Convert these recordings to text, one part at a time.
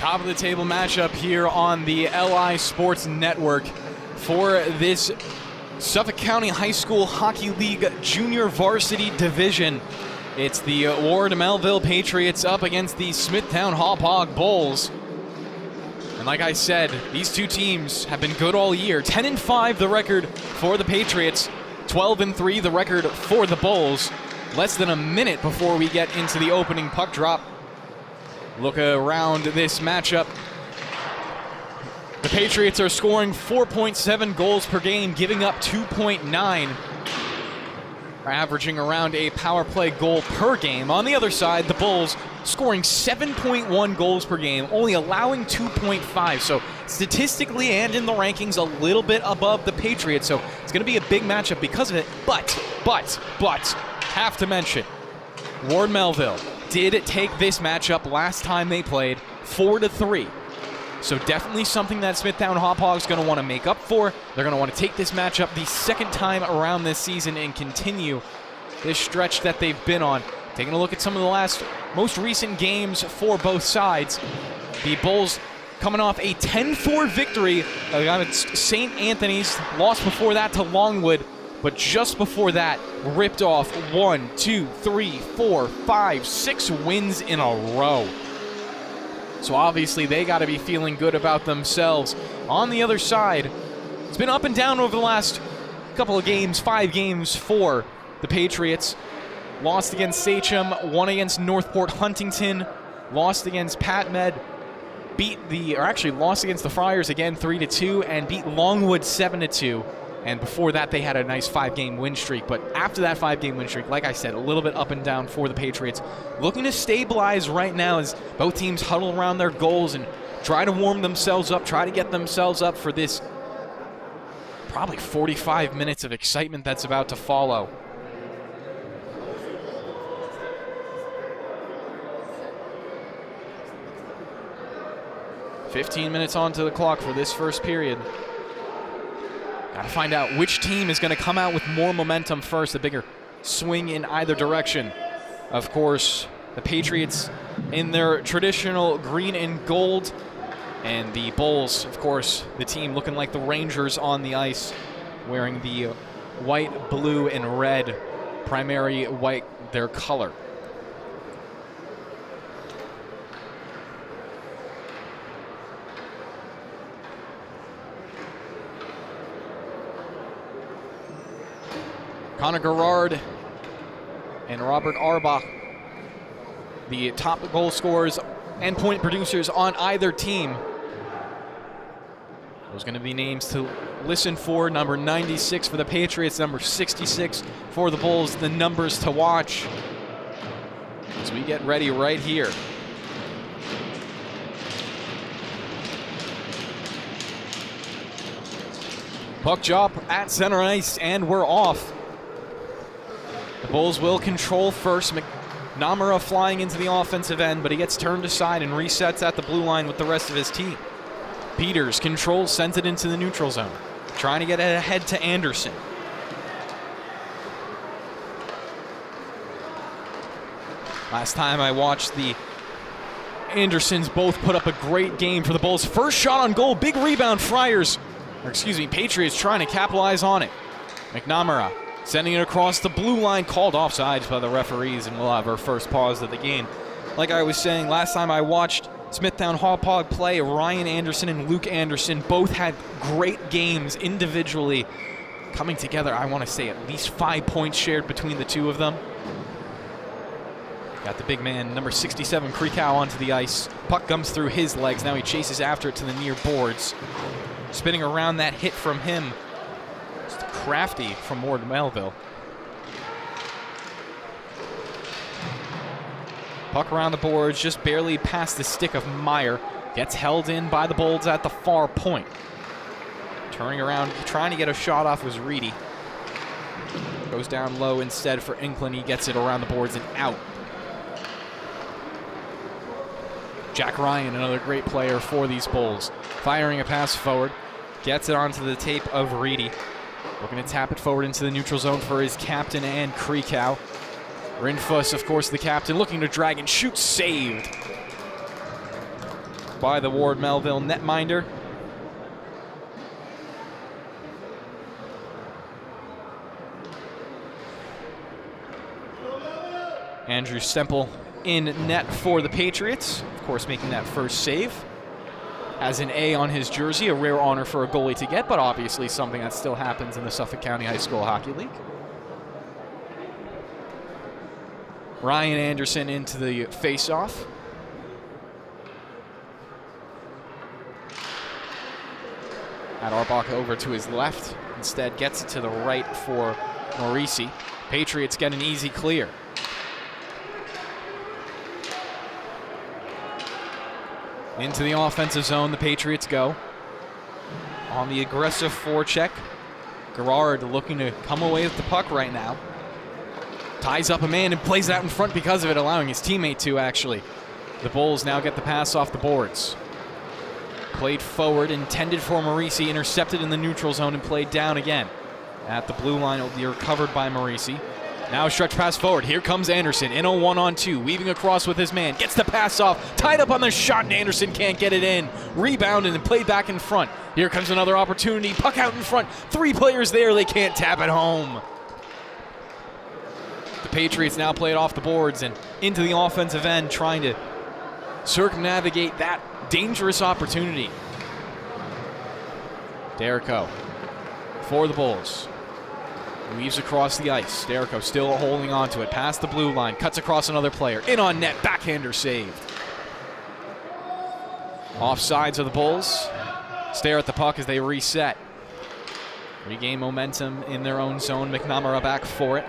Top of the table matchup here on the LI Sports Network for this Suffolk County High School Hockey League Junior Varsity Division. It's the Ward Melville Patriots up against the Smithtown Hauppauge Bulls. And like I said, these two teams have been good all year. 10-5 the record for the Patriots, 12-3 the record for the Bulls. Less than a minute before we get into the opening puck drop. Look around this matchup. The Patriots are scoring 4.7 goals per game, giving up 2.9. Are averaging around a power play goal per game. On the other side, the Bulls scoring 7.1 goals per game, only allowing 2.5. So statistically and in the rankings, a little bit above the Patriots. So it's going to be a big matchup because of it. But, have to mention, Ward Melville did take this matchup last time they played 4-3. So definitely something that Smithtown Hauppauge is going to want to make up for. They're going to want to take this matchup the second time around this season and continue this stretch that they've been on. Taking a look at some of the most recent games for both sides. The Bulls coming off a 10-4 victory against St. Anthony's. Lost before that to Longwood. But just before that, ripped off 1, 2, 3, 4, 5, 6 wins in a row. So obviously they got to be feeling good about themselves. On the other side, it's been up and down over the last couple of games, 5 games for the Patriots. Lost against Sachem, won against Northport Huntington, lost against PatMed, lost against the Friars again 3-2, and beat Longwood 7-2. And before that, they had a nice 5-game win streak. But after that 5-game win streak, like I said, a little bit up and down for the Patriots. Looking to stabilize right now as both teams huddle around their goals and try to warm themselves up, try to get themselves up for this probably 45 minutes of excitement that's about to follow. "15 minutes onto the clock for this first period. Got to find out which team is going to come out with more momentum first, a bigger swing in either direction. Of course, the Patriots in their traditional green and gold, and the Bulls, of course, the team looking like the Rangers on the ice, wearing the white, blue, and red, primary white, their color. Connor Gerard and Robert Arbach, the top goal scorers and point producers on either team. Those going to be names to listen for. Number 96 for the Patriots, number 66 for the Bulls, the numbers to watch as we get ready right here. Puck drop at center ice, and we're off. The Bulls will control first. McNamara flying into the offensive end, but he gets turned aside and resets at the blue line with the rest of his team. Peters controls, sends it into the neutral zone. Trying to get it ahead to Anderson. Last time I watched, the Andersons both put up a great game for the Bulls. First shot on goal, big rebound, Patriots trying to capitalize on it. McNamara sending it across the blue line, called offsides by the referees, and we'll have our first pause of the game. Like I was saying, last time I watched Smithtown Hauppauge play, Ryan Anderson and Luke Anderson both had great games individually. Coming together, I want to say at least 5 points shared between the two of them. Got the big man, number 67, Krekow, onto the ice. Puck comes through his legs. Now he chases after it to the near boards. Spinning around that hit from him. Crafty from Ward Melville. Puck around the boards, just barely past the stick of Meyer. Gets held in by the Bulls at the far point. Turning around, trying to get a shot off was Reedy. Goes down low instead for Inclin. He gets it around the boards and out. Jack Ryan, another great player for these Bulls. Firing a pass forward. Gets it onto the tape of Reedy. Looking to tap it forward into the neutral zone for his captain and Krekow. Rinfuss, of course, the captain, looking to drag and shoot, saved by the Ward Melville netminder. Andrew Stemple in net for the Patriots, of course making that first save. Has an A on his jersey, a rare honor for a goalie to get, but obviously something that still happens in the Suffolk County High School Hockey League. Ryan Anderson into the face-off. Had Hauppauge over to his left, instead gets it to the right for Morisi. Patriots get an easy clear. Into the offensive zone, the Patriots go. On the aggressive forecheck, Gerard looking to come away with the puck right now. Ties up a man and plays it out in front because of it, allowing his teammate to actually. The Bulls now get the pass off the boards. Played forward, intended for Morisi, intercepted in the neutral zone and played down again. At the blue line, it'll be recovered by Morisi. Now a stretch pass forward. Here comes Anderson in a 1-on-2. Weaving across with his man. Gets the pass off. Tied up on the shot, and Anderson can't get it in. Rebounded and played back in front. Here comes another opportunity. Puck out in front. 3 players there. They can't tap it home. The Patriots now play it off the boards and into the offensive end, trying to circumnavigate that dangerous opportunity. Derrico for the Bulls. Weaves across the ice. Derrico still holding on to it. Past the blue line. Cuts across another player. In on net. Backhander saved. Offsides of the Bulls. Stare at the puck as they reset. Regain momentum in their own zone. McNamara back for it.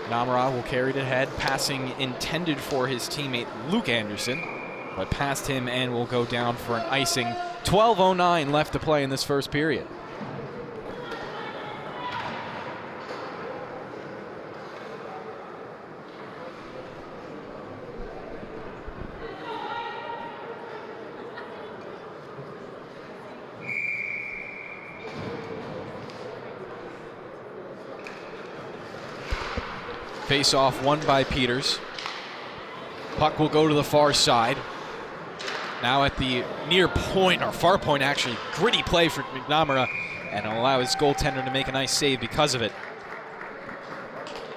McNamara will carry it ahead. Passing intended for his teammate Luke Anderson, but past him and will go down for an icing. 12:09 left to play in this first period. Face-off won by Peters. Puck will go to the far side. Now at the near point, or far point actually, gritty play for McNamara, and allow his goaltender to make a nice save because of it.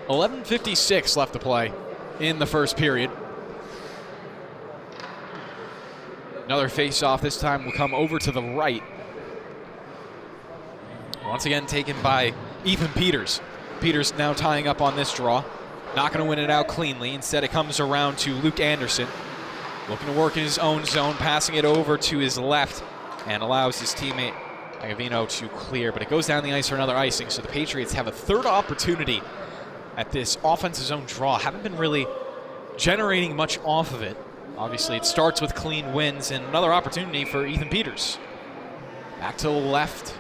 11:56 left to play in the first period. Another face-off, this time will come over to the right. Once again taken by Ethan Peters. Peters now tying up on this draw. Not going to win it out cleanly. Instead it comes around to Luke Anderson. Looking to work in his own zone, passing it over to his left, and allows his teammate Agavino to clear, but it goes down the ice for another icing, so the Patriots have a third opportunity at this offensive zone draw. Haven't been really generating much off of it. Obviously, it starts with clean wins, and another opportunity for Ethan Peters. Back to the left.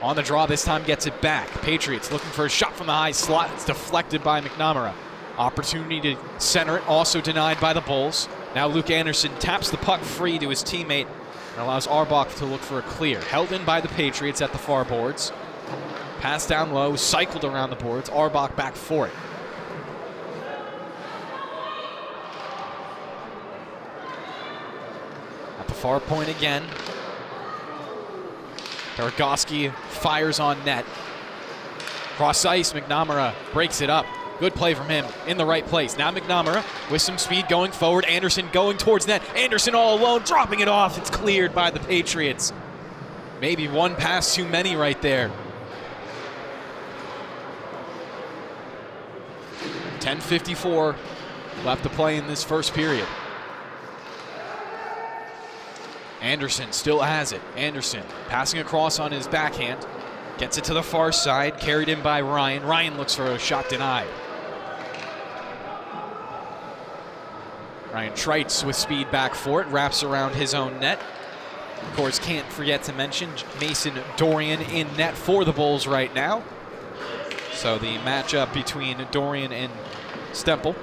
On the draw, this time gets it back. Patriots looking for a shot from the high slot. It's deflected by McNamara. Opportunity to center it, also denied by the Bulls. Now Luke Anderson taps the puck free to his teammate and allows Hauppauge to look for a clear. Held in by the Patriots at the far boards. Pass down low, cycled around the boards. Hauppauge back for it. At the far point again. Paragoski fires on net. Cross ice, McNamara breaks it up. Good play from him in the right place. Now McNamara with some speed going forward. Anderson going towards net. Anderson all alone, dropping it off. It's cleared by the Patriots. Maybe one pass too many right there. 10:54 left to play in this first period. Anderson still has it. Anderson passing across on his backhand. Gets it to the far side, carried in by Ryan. Ryan looks for a shot denied. Ryan Treitz with speed back for it, wraps around his own net. Of course, can't forget to mention Mason Dorian in net for the Bulls right now. So the matchup between Dorian and Stemple.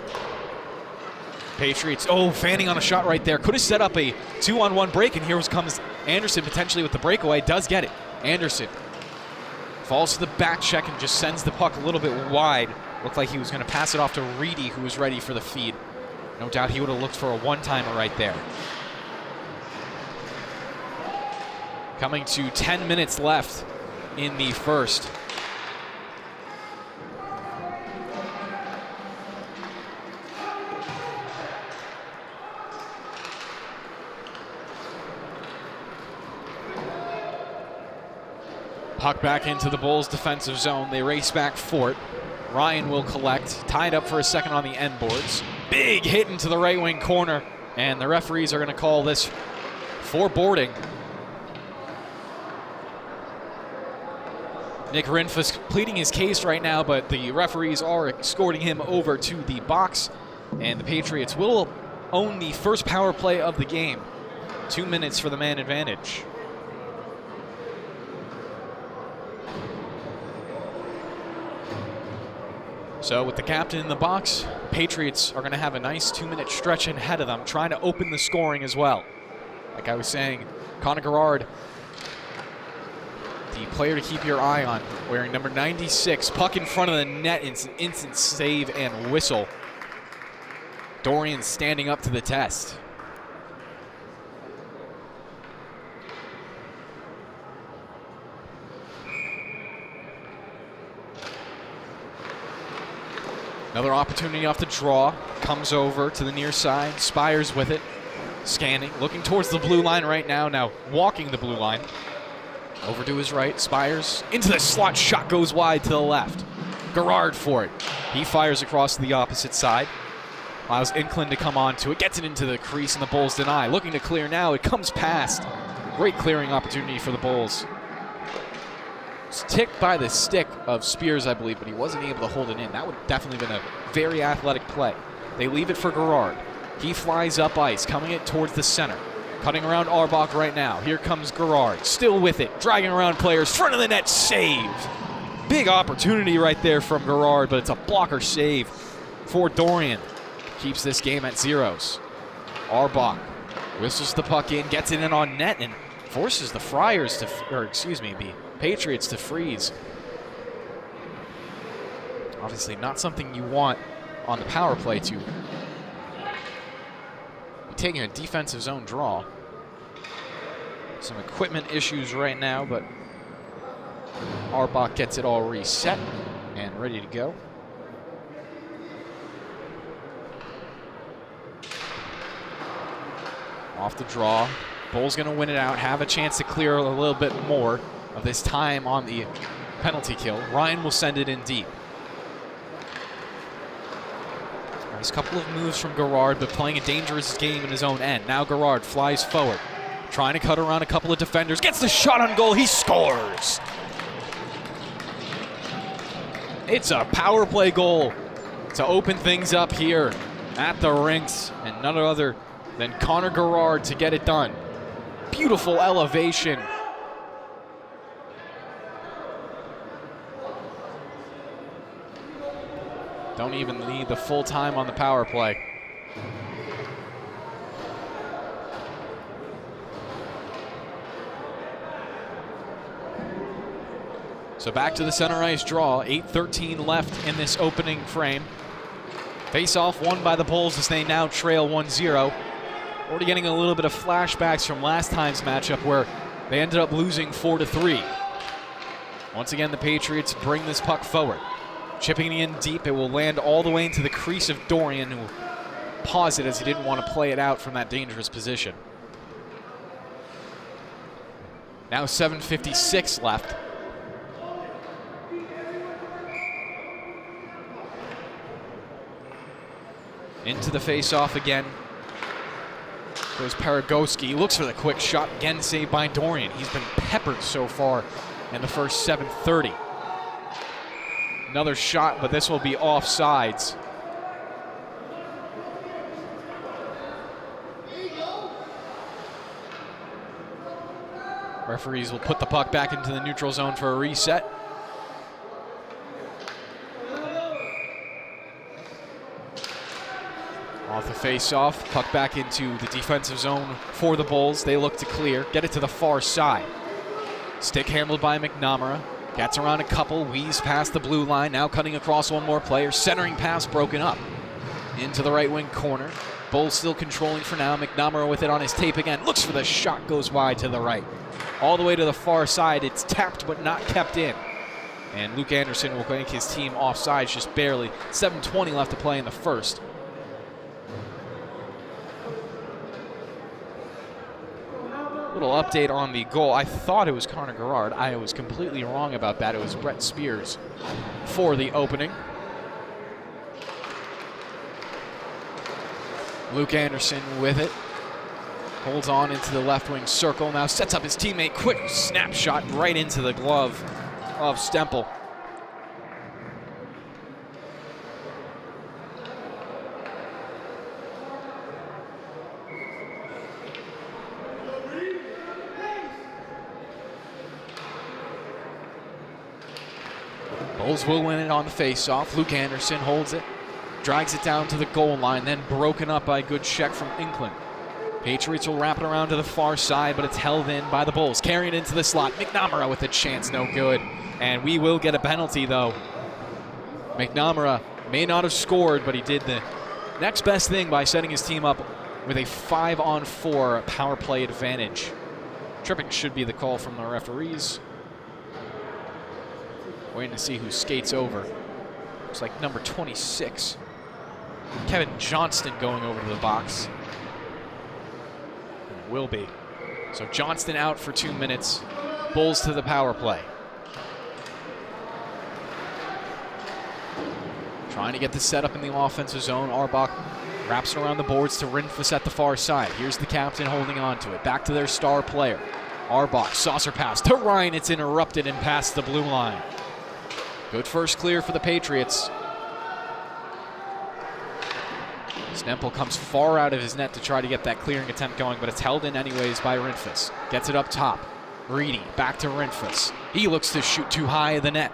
Patriots, fanning on a shot right there. Could have set up a 2-on-1 break, and here comes Anderson potentially with the breakaway. Does get it. Anderson falls to the back check and just sends the puck a little bit wide. Looked like he was going to pass it off to Reedy, who was ready for the feed. No doubt he would have looked for a one-timer right there. Coming to 10 minutes left in the first. Puck back into the Bulls' defensive zone. They race back for it. Ryan will collect. Tied up for a second on the end boards. Big hit into the right wing corner. And the referees are going to call this for boarding. Nick Rinfus pleading his case right now, but the referees are escorting him over to the box. And the Patriots will own the first power play of the game. 2 minutes for the man advantage. So with the captain in the box, Patriots are going to have a nice 2-minute stretch ahead of them, trying to open the scoring as well. Like I was saying, Connor Garrard, the player to keep your eye on, wearing number 96, puck in front of the net, instant save and whistle. Dorian standing up to the test. Another opportunity off the draw. Comes over to the near side. Spires with it. Scanning. Looking towards the blue line right now. Now walking the blue line. Over to his right. Spires. Into the slot. Shot goes wide to the left. Garrard for it. He fires across to the opposite side. Allows Inclin to come on to it. Gets it into the crease and the Bulls deny. Looking to clear now. It comes past. Great clearing opportunity for the Bulls. It's ticked by the stick of Spears, I believe, but he wasn't able to hold it in. That would have definitely been a very athletic play. They leave it for Garrard. He flies up ice, coming it towards the center. Cutting around Auerbach right now. Here comes Garrard, still with it, dragging around players, front of the net, save. Big opportunity right there from Garrard, but it's a blocker save for Dorian. Keeps this game at zeros. Auerbach whistles the puck in, gets it in on net, and forces the Friars to, the Patriots to freeze. Obviously not something you want on the power play to be taking a defensive zone draw. Some equipment issues right now, but Auerbach gets it all reset and ready to go. Off the draw. Bulls going to win it out, have a chance to clear a little bit more of this time on the penalty kill. Ryan will send it in deep. Nice couple of moves from Garrard, but playing a dangerous game in his own end. Now Garrard flies forward, trying to cut around a couple of defenders. Gets the shot on goal. He scores. It's a power play goal to open things up here at the rinks, and none other than Connor Garrard to get it done. Beautiful elevation. Don't even need the full time on the power play. So back to the center ice draw. 8:13 left in this opening frame. Face-off won by the Bulls as they now trail 1-0. Already getting a little bit of flashbacks from last time's matchup where they ended up losing 4-3. Once again, the Patriots bring this puck forward. Chipping in deep, it will land all the way into the crease of Dorian, who paused it as he didn't want to play it out from that dangerous position. Now 7:56 left. Into the face-off again. Goes Paragoski, looks for the quick shot, again saved by Dorian. He's been peppered so far in the first 7:30. Another shot, but this will be offsides. Referees will put the puck back into the neutral zone for a reset. Off the face-off, puck back into the defensive zone for the Bulls. They look to clear, get it to the far side. Stick handled by McNamara. Gets around a couple, weaves past the blue line, now cutting across one more player. Centering pass broken up. Into the right wing corner. Bulls still controlling for now. McNamara with it on his tape again. Looks for the shot, goes wide to the right. All the way to the far side. It's tapped but not kept in. And Luke Anderson will make his team offsides just barely. 7:20 left to play in the first. Little update on the goal. I thought it was Connor Garrard. I was completely wrong about that. It was Brett Spears for the opening. Luke Anderson with it. Holds on into the left wing circle. Now sets up his teammate. Quick snapshot right into the glove of Stempel. Bulls will win it on the face-off. Luke Anderson holds it, drags it down to the goal line, then broken up by a good check from Inkland. Patriots will wrap it around to the far side, but it's held in by the Bulls. Carrying it into the slot. McNamara with a chance, no good. And we will get a penalty, though. McNamara may not have scored, but he did the next best thing by setting his team up with a 5-on-4 power play advantage. Tripping should be the call from the referees. Waiting to see who skates over. Looks like number 26. Kevin Johnston going over to the box. It will be. So Johnston out for 2 minutes. Bulls to the power play. Trying to get the setup in the offensive zone. Hauppauge wraps it around the boards to Rinfus at the far side. Here's the captain holding on to it. Back to their star player. Hauppauge, saucer pass to Ryan. It's interrupted and past the blue line. Good first clear for the Patriots. Stempel comes far out of his net to try to get that clearing attempt going, but it's held in anyways by Rinfus. Gets it up top. Reedy back to Rinfus. He looks to shoot too high of the net.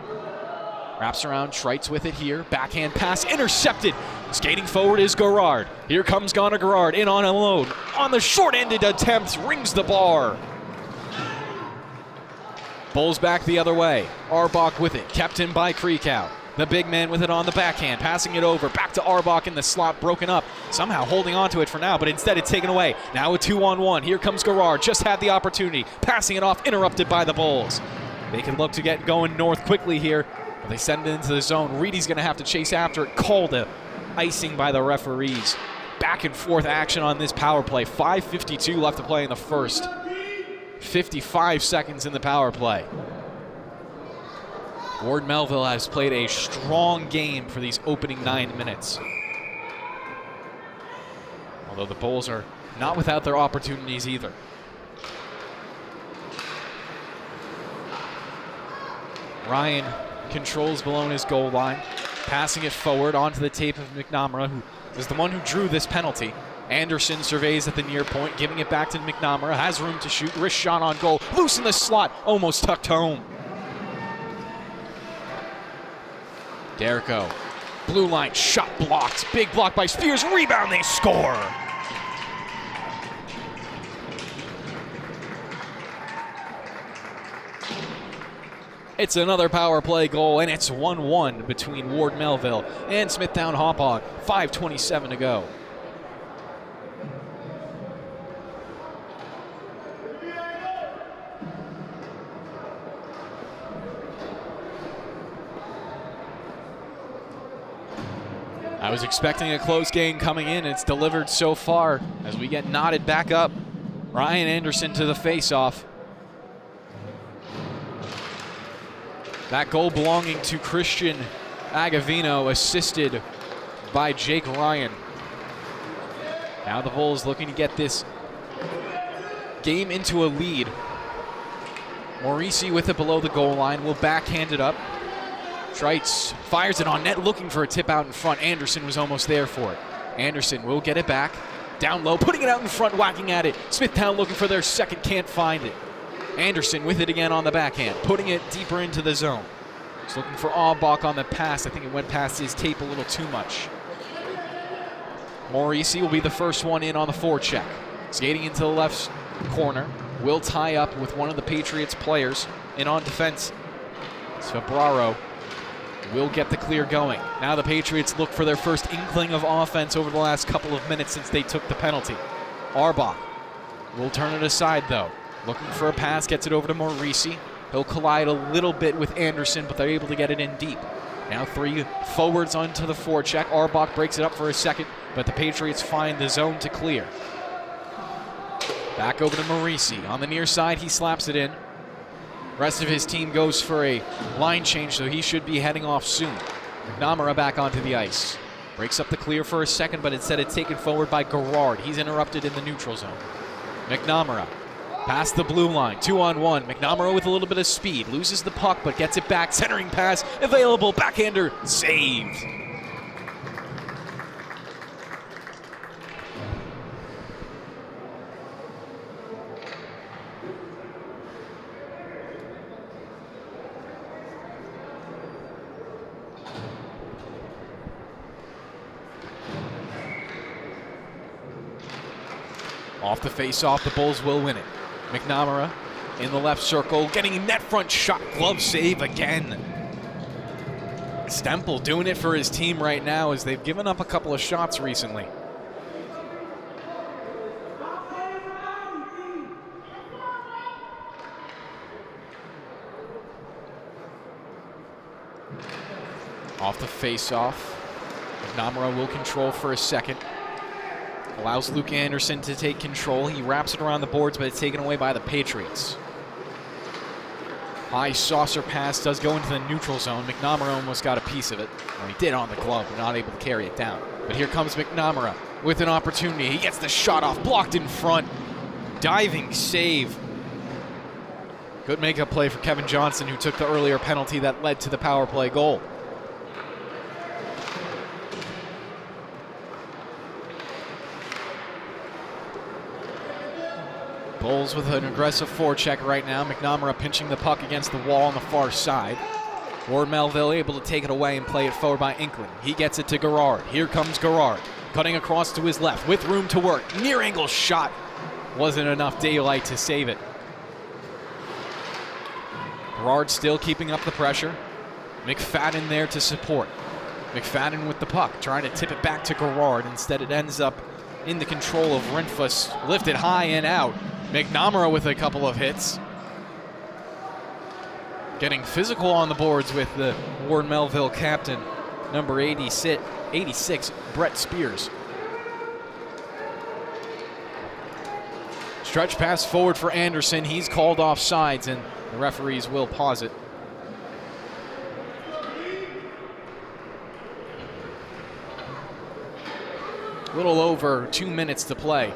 Wraps around, Schreitz with it here. Backhand pass intercepted. Skating forward is Garrard. Here comes Connor Garrard in on a load. On the short-ended attempt, rings the bar. Bulls back the other way. Hauppauge with it, kept in by Krekow. The big man with it on the backhand, passing it over. Back to Hauppauge in the slot, broken up. Somehow holding on to it for now, but instead it's taken away. Now a 2-on-1. Here comes Garrard, just had the opportunity. Passing it off, interrupted by the Bulls. They can look to get going north quickly here, but they send it into the zone. Reedy's going to have to chase after it. Called a icing by the referees. Back and forth action on this power play. 5:52 left to play in the first. 55 seconds in the power play. Ward Melville has played a strong game for these opening 9 minutes. Although the Bulls are not without their opportunities either. Ryan controls below his goal line, passing it forward onto the tape of McNamara, who is the one who drew this penalty. Anderson surveys at the near point, giving it back to McNamara. Has room to shoot. Wrist shot on goal. Loose in the slot. Almost tucked home. Derrico. Blue line. Shot blocked. Big block by Spears. Rebound. They score. It's another power play goal, and it's 1-1 between Ward Melville and Smithtown Hauppauge. 5:27 to go. I was expecting a close game coming in. It's delivered so far as we get knotted back up. Ryan Anderson to the face-off. That goal belonging to Christian Agavino, assisted by Jake Ryan. Now the Bulls looking to get this game into a lead. Morisi with it below the goal line, will backhand it up. Schreitz fires it on net, looking for a tip out in front. Anderson was almost there for it. Anderson will get it back. Down low, putting it out in front, whacking at it. Smithtown looking for their second, can't find it. Anderson with it again on the backhand, putting it deeper into the zone. He's looking for Hauppauge on the pass. I think it went past his tape a little too much. Morisi will be the first one in on the forecheck. Skating into the left corner. Will tie up with one of the Patriots players in on defense. It's Fabraro. will get the clear going. Now the Patriots look for their first inkling of offense over the last couple of minutes since they took the penalty. Hauppauge will turn it aside though. Looking for a pass, gets it over to Morisi. He'll collide a little bit with Anderson, but they're able to get it in deep. Now 3 forwards onto the forecheck. Hauppauge breaks it up for a second, but the Patriots find the zone to clear. Back over to Morisi. On the near side, he slaps it in. Rest of his team goes for a line change, so he should be heading off soon. McNamara back onto the ice. Breaks up the clear for a second, but instead it's taken forward by Gerard. He's interrupted in the neutral zone. McNamara past the blue line, 2-on-1. McNamara with a little bit of speed. Loses the puck, but gets it back. Centering pass available. Backhander saved. Off the face-off, the Bulls will win it. McNamara in the left circle, getting a net front shot, glove save again. Stempel doing it for his team right now as they've given up a couple of shots recently. Off the face-off, McNamara will control for a second. Allows Luke Anderson to take control. He wraps it around the boards, but it's taken away by the Patriots. High saucer pass does go into the neutral zone. McNamara almost got a piece of it. Well, he did on the glove, but not able to carry it down. But here comes McNamara with an opportunity. He gets the shot off, blocked in front. Diving save. Good makeup play for Kevin Johnson, who took the earlier penalty that led to the power play goal. Bulls with an aggressive forecheck right now. McNamara pinching the puck against the wall on the far side. Ward Melville able to take it away and play it forward by Inkland. He gets it to Gerard. Here comes Gerard. Cutting across to his left with room to work. Near angle shot. Wasn't enough daylight to save it. Gerard still keeping up the pressure. McFadden there to support. McFadden with the puck, trying to tip it back to Gerard. Instead it ends up in the control of Rinfus. Lifted high and out. McNamara with a couple of hits. Getting physical on the boards with the Ward Melville captain, number 86, Brett Spears. Stretch pass forward for Anderson. He's called off sides, and the referees will pause it. A little over 2 minutes to play.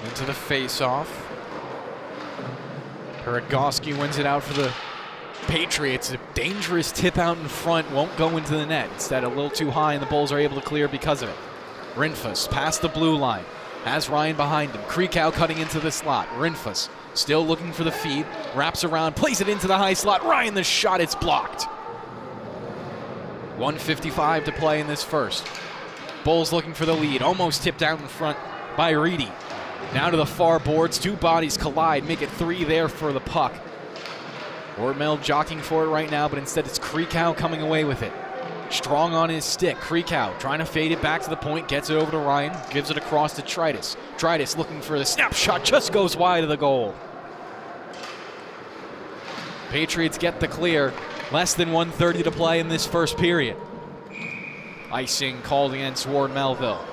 Into the face-off. Paragoski wins it out for the Patriots. A dangerous tip out in front, won't go into the net. Instead, a little too high, and the Bulls are able to clear because of it. Rinfus past the blue line. Has Ryan behind him. Krekow cutting into the slot. Rinfus still looking for the feed. Wraps around, plays it into the high slot. Ryan the shot, it's blocked. 1:55 to play in this first. Bulls looking for the lead. Almost tipped out in front by Reedy. Now to the far boards. 2 bodies collide. Make it 3 there for the puck. Wardmel jockeying for it right now, but instead it's Krekow coming away with it. Strong on his stick. Krekow trying to fade it back to the point. Gets it over to Ryan. Gives it across to Tritus. Tritus looking for the snapshot. Just goes wide of the goal. Patriots get the clear. Less than 1:30 to play in this first period. Icing called against Ward Melville.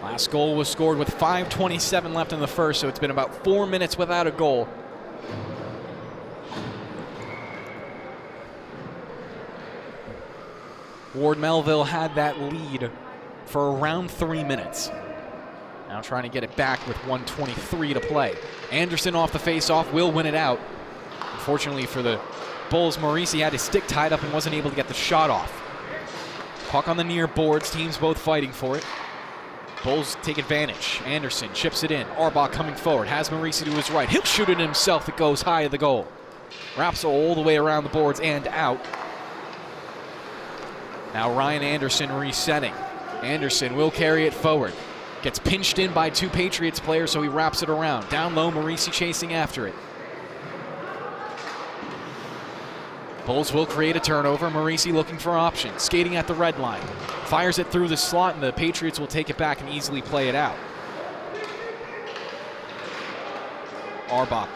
Last goal was scored with 5:27 left in the first, so it's been about 4 minutes without a goal. Ward Melville had that lead for around 3 minutes. Now trying to get it back with 1:23 to play. Anderson off the face-off will win it out. Unfortunately for the Bulls, Morisi had his stick tied up and wasn't able to get the shot off. Puck on the near boards, teams both fighting for it. Bulls take advantage. Anderson chips it in. Hauppauge coming forward. Has Maurice to his right. He'll shoot it himself. It goes high of the goal. Wraps all the way around the boards and out. Now Ryan Anderson resetting. Anderson will carry it forward. Gets pinched in by 2 Patriots players, so he wraps it around. Down low, Maurice chasing after it. Bulls will create a turnover. Maurice looking for options. Skating at the red line. Fires it through the slot, and the Patriots will take it back and easily play it out. Hauppauge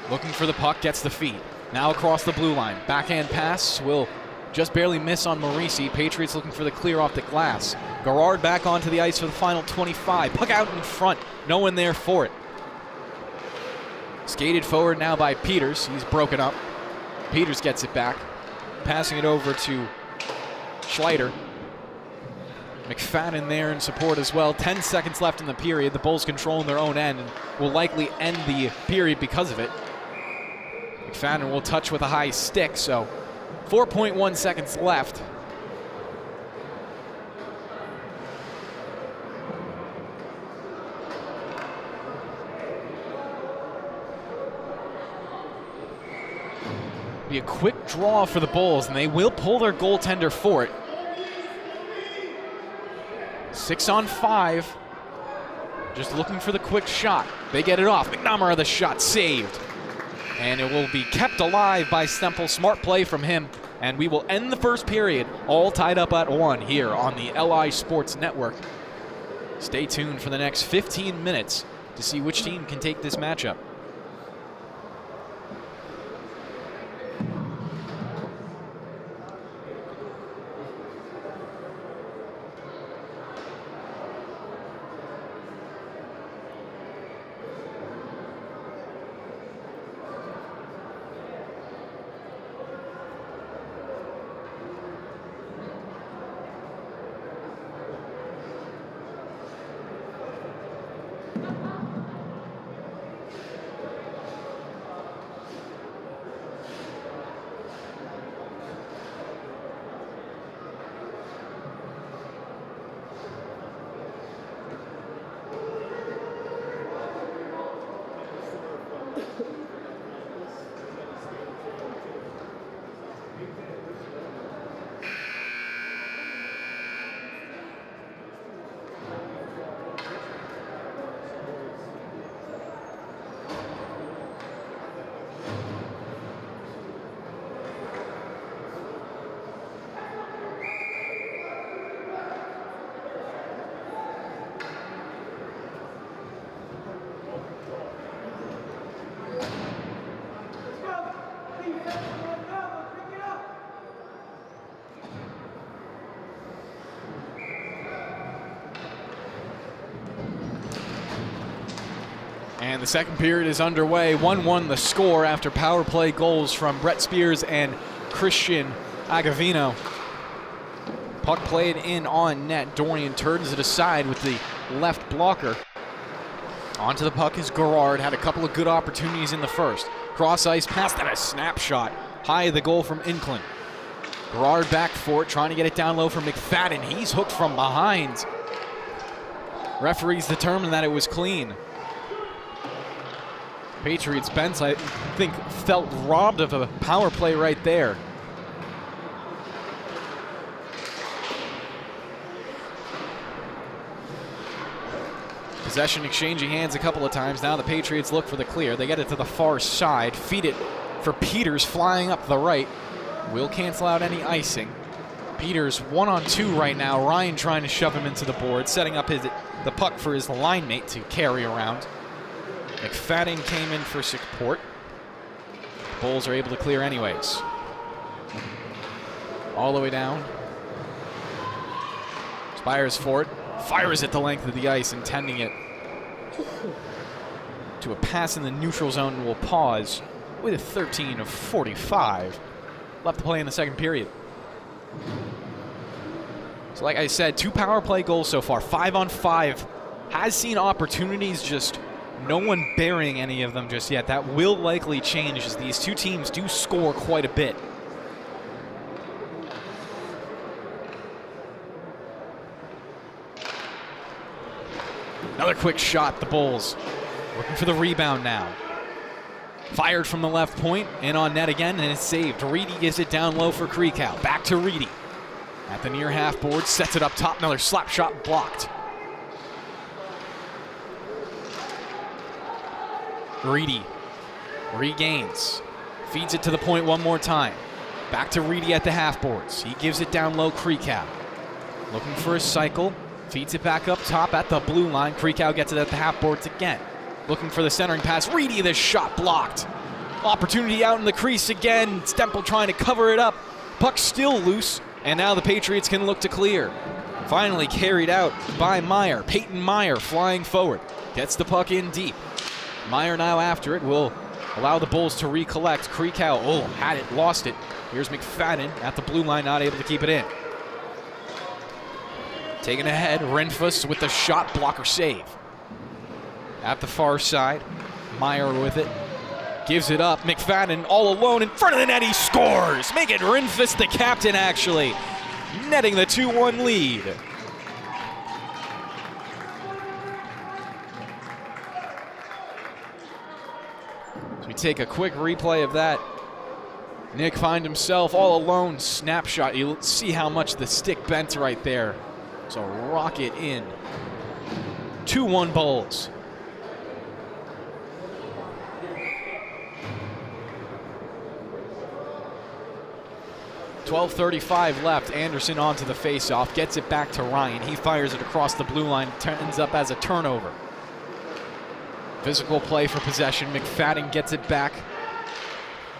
looking for the puck, gets the feed. Now across the blue line. Backhand pass will just barely miss on Maurice. Patriots looking for the clear off the glass. Garrard back onto the ice for the final 25. Puck out in front. No one there for it. Skated forward now by Peters. He's broken up. Peters gets it back. Passing it over to Schleider. McFadden there in support as well. 10 seconds left in the period. The Bulls controlling their own end and will likely end the period because of it. McFadden will touch with a high stick, so 4.1 seconds left. Be a quick draw for the Bulls, and they will pull their goaltender for it. 6 on 5. Just looking for the quick shot. They get it off. McNamara, the shot saved. And it will be kept alive by Stempel. Smart play from him. And we will end the first period all tied up at 1 here on the LI Sports Network. Stay tuned for the next 15 minutes to see which team can take this matchup. And the second period is underway. 1-1 the score after power play goals from Brett Spears and Christian Agavino. Puck played in on net. Dorian turns it aside with the left blocker. Onto the puck is Garrard. Had a couple of good opportunities in the first. Cross ice pass, then a snapshot. High of the goal from Inclin. Garrard back for it, trying to get it down low for McFadden. He's hooked from behind. Referees determined that it was clean. Patriots bench, I think, felt robbed of a power play right there. Possession exchanging hands a couple of times. Now the Patriots look for the clear. They get it to the far side. Feed it for Peters flying up the right. Will cancel out any icing. Peters 1-on-2 right now. Ryan trying to shove him into the board, setting up the puck for his line mate to carry around. McFadden came in for support. Bulls are able to clear anyways. All the way down. Spires for it. Fires it the length of the ice, intending it to a pass in the neutral zone, and will pause with a 13 of 45 left to play in the second period. So like I said, 2 power play goals so far. 5-on-5. Has seen opportunities, just no one burying any of them just yet. That will likely change as these two teams do score quite a bit. Another quick shot, the Bulls looking for the rebound now. Fired from the left point, in on net again, and it's saved. Reedy gives it down low for Kreekow. Back to Reedy. At the near half board, sets it up top, another slap shot blocked. Reedy regains, feeds it to the point one more time. Back to Reedy at the half boards. He gives it down low, Kreekow. Looking for a cycle, feeds it back up top at the blue line. Kreekow gets it at the half boards again. Looking for the centering pass. Reedy, this shot blocked. Opportunity out in the crease again. Stempel trying to cover it up. Puck still loose, and now the Patriots can look to clear. Finally carried out by Meyer. Peyton Meyer flying forward. Gets the puck in deep. Meyer now after it will allow the Bulls to recollect. Kreekow, had it, lost it. Here's McFadden at the blue line, not able to keep it in. Taken ahead, Renfus with the shot blocker save. At the far side, Meyer with it. Gives it up, McFadden all alone in front of the net, he scores! Make it Renfus the captain, actually. Netting the 2-1 lead. So we take a quick replay of that. Nick finds himself all alone, snapshot. You'll see how much the stick bent right there. So rocket in. 2-1 Bulls. .12:35 left. Anderson onto the faceoff. Gets it back to Ryan. He fires it across the blue line. Ends up as a turnover. Physical play for possession. McFadden gets it back.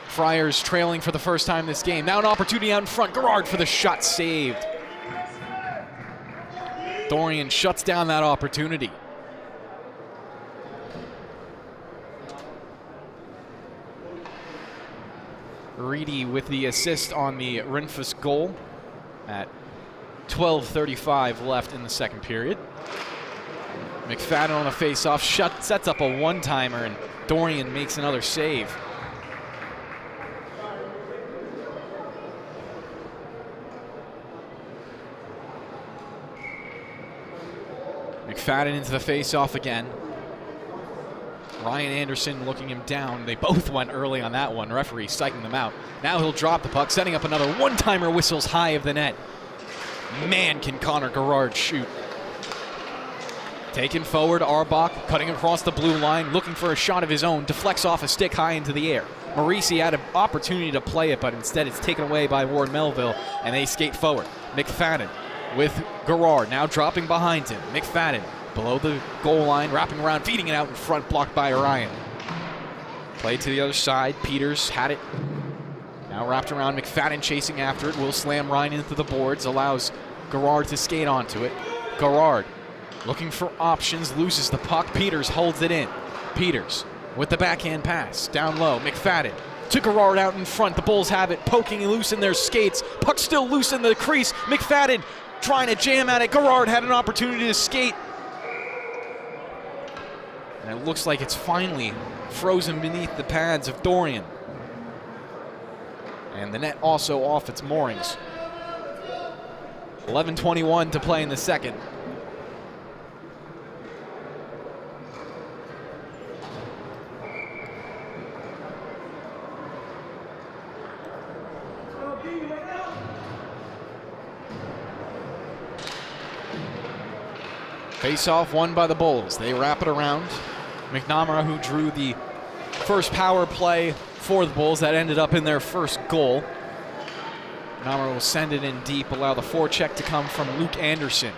Friars trailing for the first time this game. Now an opportunity out in front. Garrard for the shot, saved. Dorian shuts down that opportunity. Reedy with the assist on the Renfus goal at 12:35 left in the second period. McFadden on a face-off, sets up a one-timer, and Dorian makes another save. McFadden into the face-off again. Ryan Anderson looking him down. They both went early on that one. Referee psyching them out. Now he'll drop the puck, setting up another one-timer, whistles high of the net. Man, can Connor Garrard shoot. Taken forward, Arbach cutting across the blue line, looking for a shot of his own, deflects off a stick high into the air. Marisi had an opportunity to play it, but instead it's taken away by Ward Melville, and they skate forward. McFadden with Garrard, now dropping behind him. McFadden below the goal line, wrapping around, feeding it out in front, blocked by Orion. Play to the other side, Peters had it. Now wrapped around, McFadden chasing after it, will slam Ryan into the boards, allows Garrard to skate onto it. Garrard looking for options, loses the puck, Peters holds it in. Peters with the backhand pass, down low, McFadden to Garrard out in front, the Bulls have it, poking loose in their skates, puck still loose in the crease, McFadden trying to jam at it, Garrard had an opportunity to skate. And it looks like it's finally frozen beneath the pads of Dorian. And the net also off its moorings. 11:21 to play in the second. Face-off won by the Bulls. They wrap it around. McNamara, who drew the first power play for the Bulls, that ended up in their first goal. McNamara will send it in deep, allow the forecheck to come from Luke Anderson.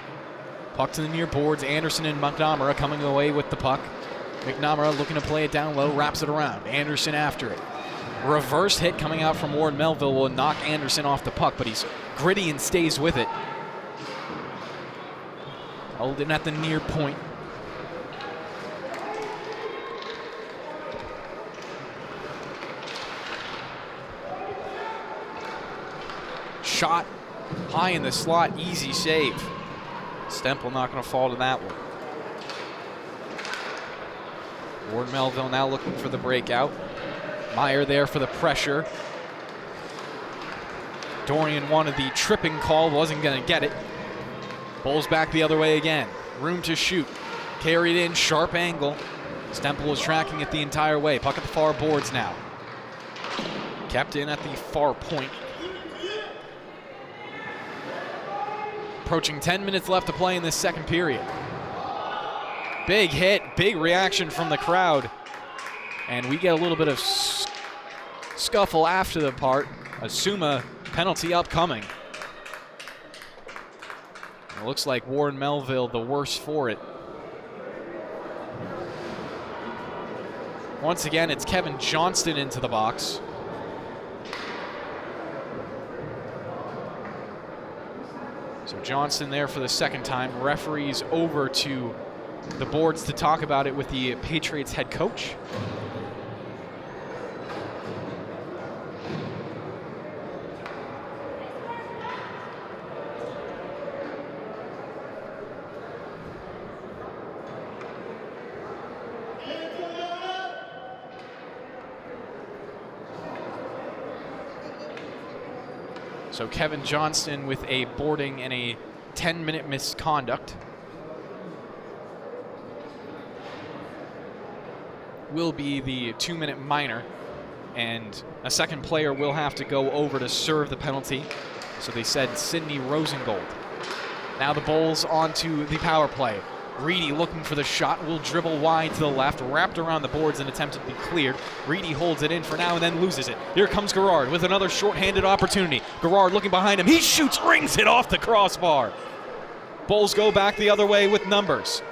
Puck to the near boards. Anderson and McNamara coming away with the puck. McNamara looking to play it down low, wraps it around. Anderson after it. Reverse hit coming out from Ward Melville will knock Anderson off the puck, but he's gritty and stays with it. Holding at the near point. Shot high in the slot, easy save. Stempel not going to fall to that one. Ward Melville now looking for the breakout. Meyer there for the pressure. Dorian wanted the tripping call, wasn't going to get it. Bulls back the other way again. Room to shoot. Carried in, sharp angle. Stemple was tracking it the entire way. Puck at the far boards now. Kept in at the far point. Approaching 10 minutes left to play in this second period. Big hit, big reaction from the crowd. And we get a little bit of scuffle after the part. Assume a penalty upcoming. It looks like Warren Melville the worse for it. Once again, it's Kevin Johnston into the box. So Johnston there for the second time. Referees over to the boards to talk about it with the Patriots head coach. So Kevin Johnston with a boarding and a 10-minute misconduct. Will be the 2-minute minor, and a second player will have to go over to serve the penalty. So they said Sidney Rosengold. Now the Bulls onto the power play. Reedy looking for the shot, will dribble wide to the left, wrapped around the boards and attempted to be cleared. Reedy holds it in for now and then loses it. Here comes Garrard with another short-handed opportunity. Garrard looking behind him, he shoots, rings it off the crossbar. Bulls go back the other way with numbers.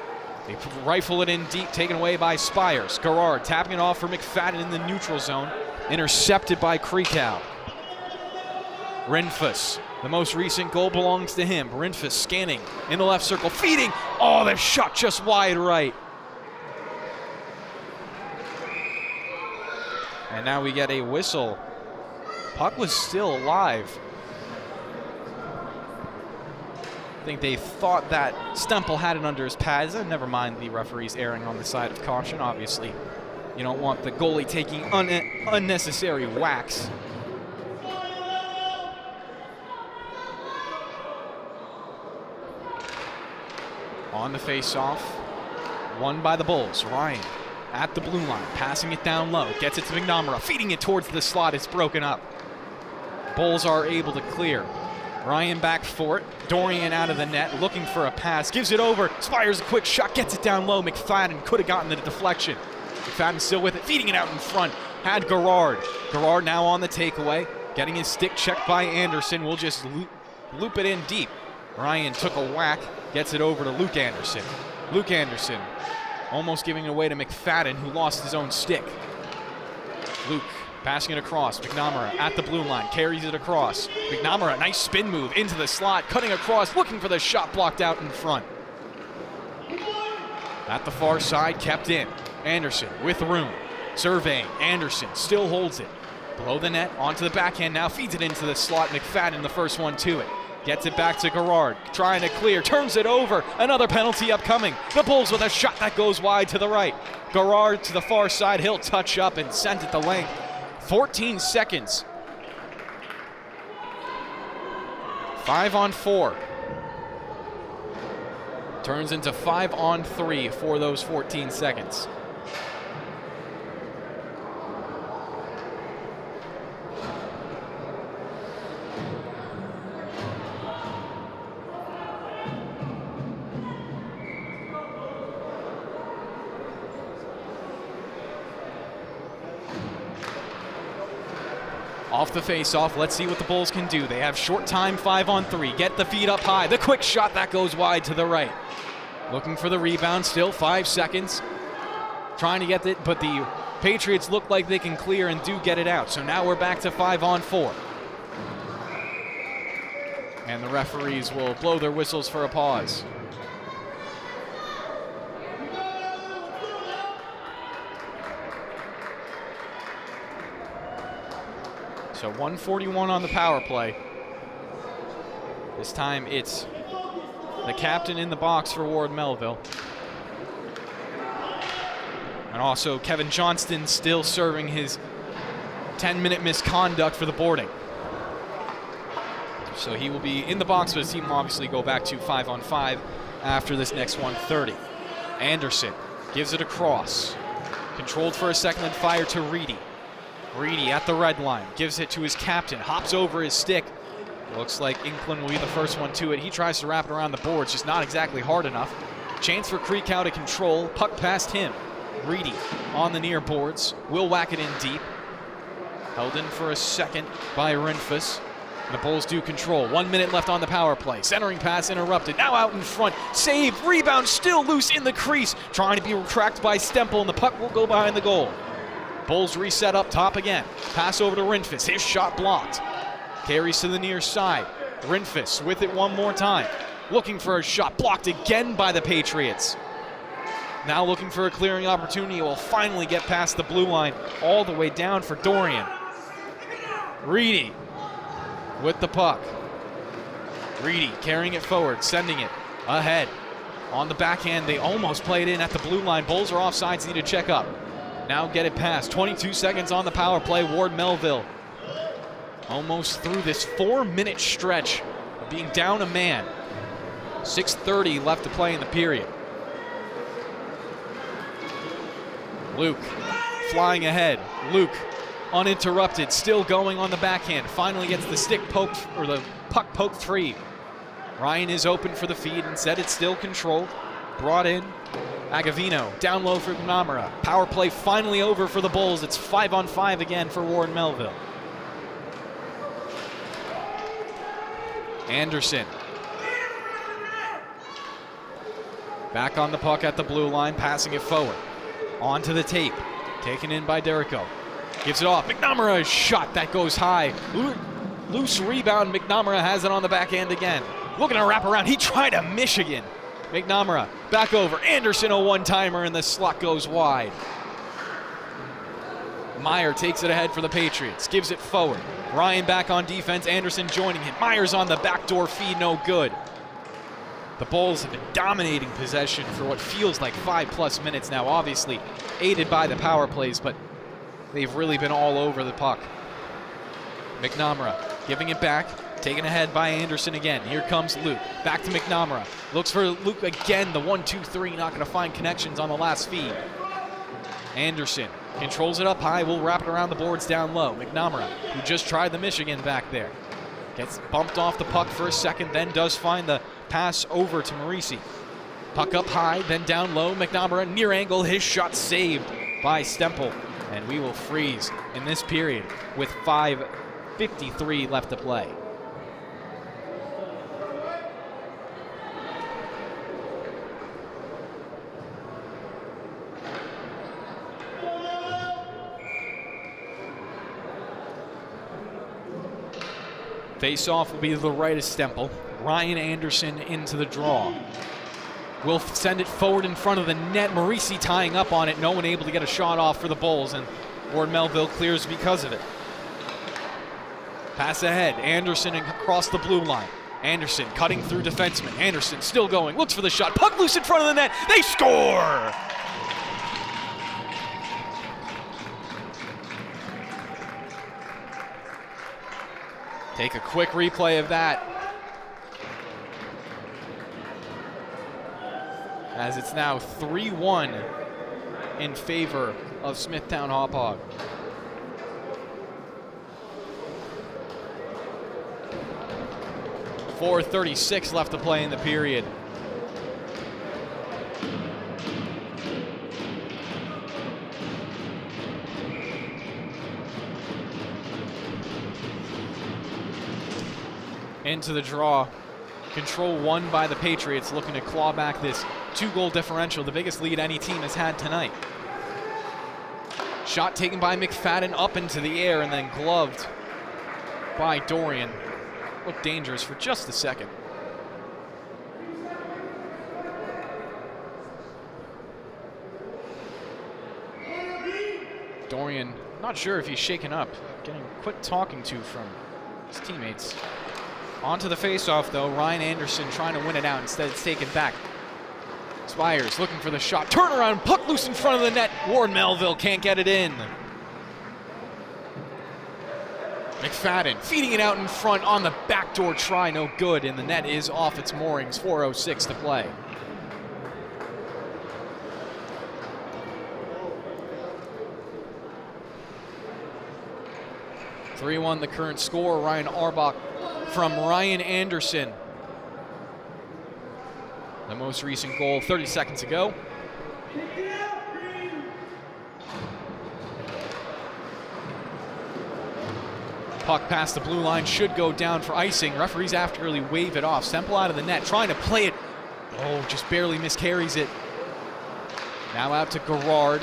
They rifle it in deep, taken away by Spires. Garrard tapping it off for McFadden in the neutral zone, intercepted by Krekow. Renfus. The most recent goal belongs to him. Renfus scanning in the left circle, feeding. Oh, that shot just wide right. And now we get a whistle. Puck was still alive. I think they thought that Stemple had it under his pads. And never mind the referees erring on the side of caution. Obviously, you don't want the goalie taking unnecessary whacks. On the face-off, won by the Bulls. Ryan at the blue line, passing it down low, gets it to McNamara, feeding it towards the slot. It's broken up. Bulls are able to clear. Ryan back for it. Dorian out of the net, looking for a pass, gives it over. Spires a quick shot, gets it down low. McFadden could have gotten the deflection. McFadden still with it, feeding it out in front. Had Garrard. Garrard now on the takeaway, getting his stick checked by Anderson. We'll just loop it in deep. Ryan took a whack, gets it over to Luke Anderson. Luke Anderson almost giving it away to McFadden, who lost his own stick. Luke passing it across. McNamara at the blue line, carries it across. McNamara, nice spin move into the slot, cutting across, looking for the shot blocked out in front. At the far side, kept in. Anderson with room, surveying. Anderson still holds it. Below the net, onto the backhand now, feeds it into the slot. McFadden, the first one to it. Gets it back to Garrard, trying to clear, turns it over. Another penalty upcoming. The Bulls with a shot that goes wide to the right. Garrard to the far side, he'll touch up and send it the length. 14 seconds. 5-on-4. Turns into 5-on-3 for those 14 seconds. Off the face-off, let's see what the Bulls can do. They have short time, 5-on-3. Get the feet up high. The quick shot that goes wide to the right. Looking for the rebound, still 5 seconds. Trying to get it, but the Patriots look like they can clear and do get it out. So now we're back to 5-on-4. And the referees will blow their whistles for a pause. So 141 on the power play. This time it's the captain in the box for Ward Melville. And also Kevin Johnston still serving his 10-minute misconduct for the boarding. So he will be in the box, but his team will obviously go back to 5-on-5 after this next 1:30. Anderson gives it across. Controlled for a second, then fired to Reedy. Reedy at the red line, gives it to his captain, hops over his stick. Looks like Inklin will be the first one to it. He tries to wrap it around the boards, just not exactly hard enough. Chance for Creekau to control, puck past him. Reedy on the near boards, will whack it in deep. Held in for a second by Rinfus. The Bulls do control. 1 minute left on the power play. Centering pass interrupted. Now out in front. Save. Rebound still loose in the crease. Trying to be tracked by Stempel, and the puck will go behind the goal. Bulls reset up top again. Pass over to Rinfus. His shot blocked. Carries to the near side. Rinfus with it one more time. Looking for a shot. Blocked again by the Patriots. Now looking for a clearing opportunity. It will finally get past the blue line. All the way down for Dorian. Reedy with the puck. Reedy carrying it forward, sending it ahead. On the backhand, they almost played in at the blue line. Bulls are offsides, need to check up. Now get it past. 22 seconds on the power play. Ward Melville almost through this 4-minute stretch of being down a man. 6:30 left to play in the period. Luke flying ahead. Luke uninterrupted, still going on the backhand. Finally gets the stick poked, or the puck poked free. Ryan is open for the feed. Instead, it's still controlled. Brought in. Agavino down low for McNamara. Power play finally over for the Bulls. It's 5-on-5 again for Ward Melville. Anderson. Back on the puck at the blue line, passing it forward. Onto the tape. Taken in by Derico. Gives it off. McNamara, shot that goes high. Loose rebound. McNamara has it on the backhand again. Looking to wrap around. He tried a Michigan. McNamara back over. Anderson, a one-timer, and the slot goes wide. Meyer takes it ahead for the Patriots. Gives it forward. Ryan back on defense. Anderson joining him. Meyer's on the backdoor feed. No good. The Bulls have been dominating possession for what feels like 5+ minutes now. Obviously aided by the power plays, but they've really been all over the puck. McNamara giving it back, taken ahead by Anderson again. Here comes Luke, back to McNamara. Looks for Luke again, the 1-2-3, not gonna find connections on the last feed. Anderson controls it up high, will wrap it around the boards down low. McNamara, who just tried the Michigan back there, gets bumped off the puck for a second, then does find the pass over to Marisi. Puck up high, then down low. McNamara near angle, his shot saved by Stempel. And we will freeze in this period with 5:53 left to play. Face-off will be to the right of Stempel. Ryan Anderson into the draw. Will send it forward in front of the net. Marisi tying up on it. No one able to get a shot off for the Bulls, and Ward Melville clears because of it. Pass ahead. Anderson across the blue line. Anderson cutting through defenseman. Anderson still going. Looks for the shot. Puck loose in front of the net. They score! Take a quick replay of that, as it's now 3-1 in favor of Smithtown Hauppauge. .436 left to play in the period. Into the draw. Control won by the Patriots, looking to claw back this 2-goal differential, the biggest lead any team has had tonight. Shot taken by McFadden up into the air and then gloved by Dorian. Looked dangerous for just a second. Dorian, not sure if he's shaken up, getting quick talking to from his teammates. Onto the face-off, though. Ryan Anderson trying to win it out. Instead, it's taken back. Spires looking for the shot. Turnaround, puck loose in front of the net. Ward Melville can't get it in. McFadden feeding it out in front on the backdoor try. No good, and the net is off its moorings. 4:06 to play. 3-1 the current score. Ryan Auerbach from Ryan Anderson. The most recent goal 30 seconds ago. Puck past the blue line, should go down for icing. Referees afterly wave it off. Semple out of the net, trying to play it. Oh, just barely miscarries it. Now out to Gerard.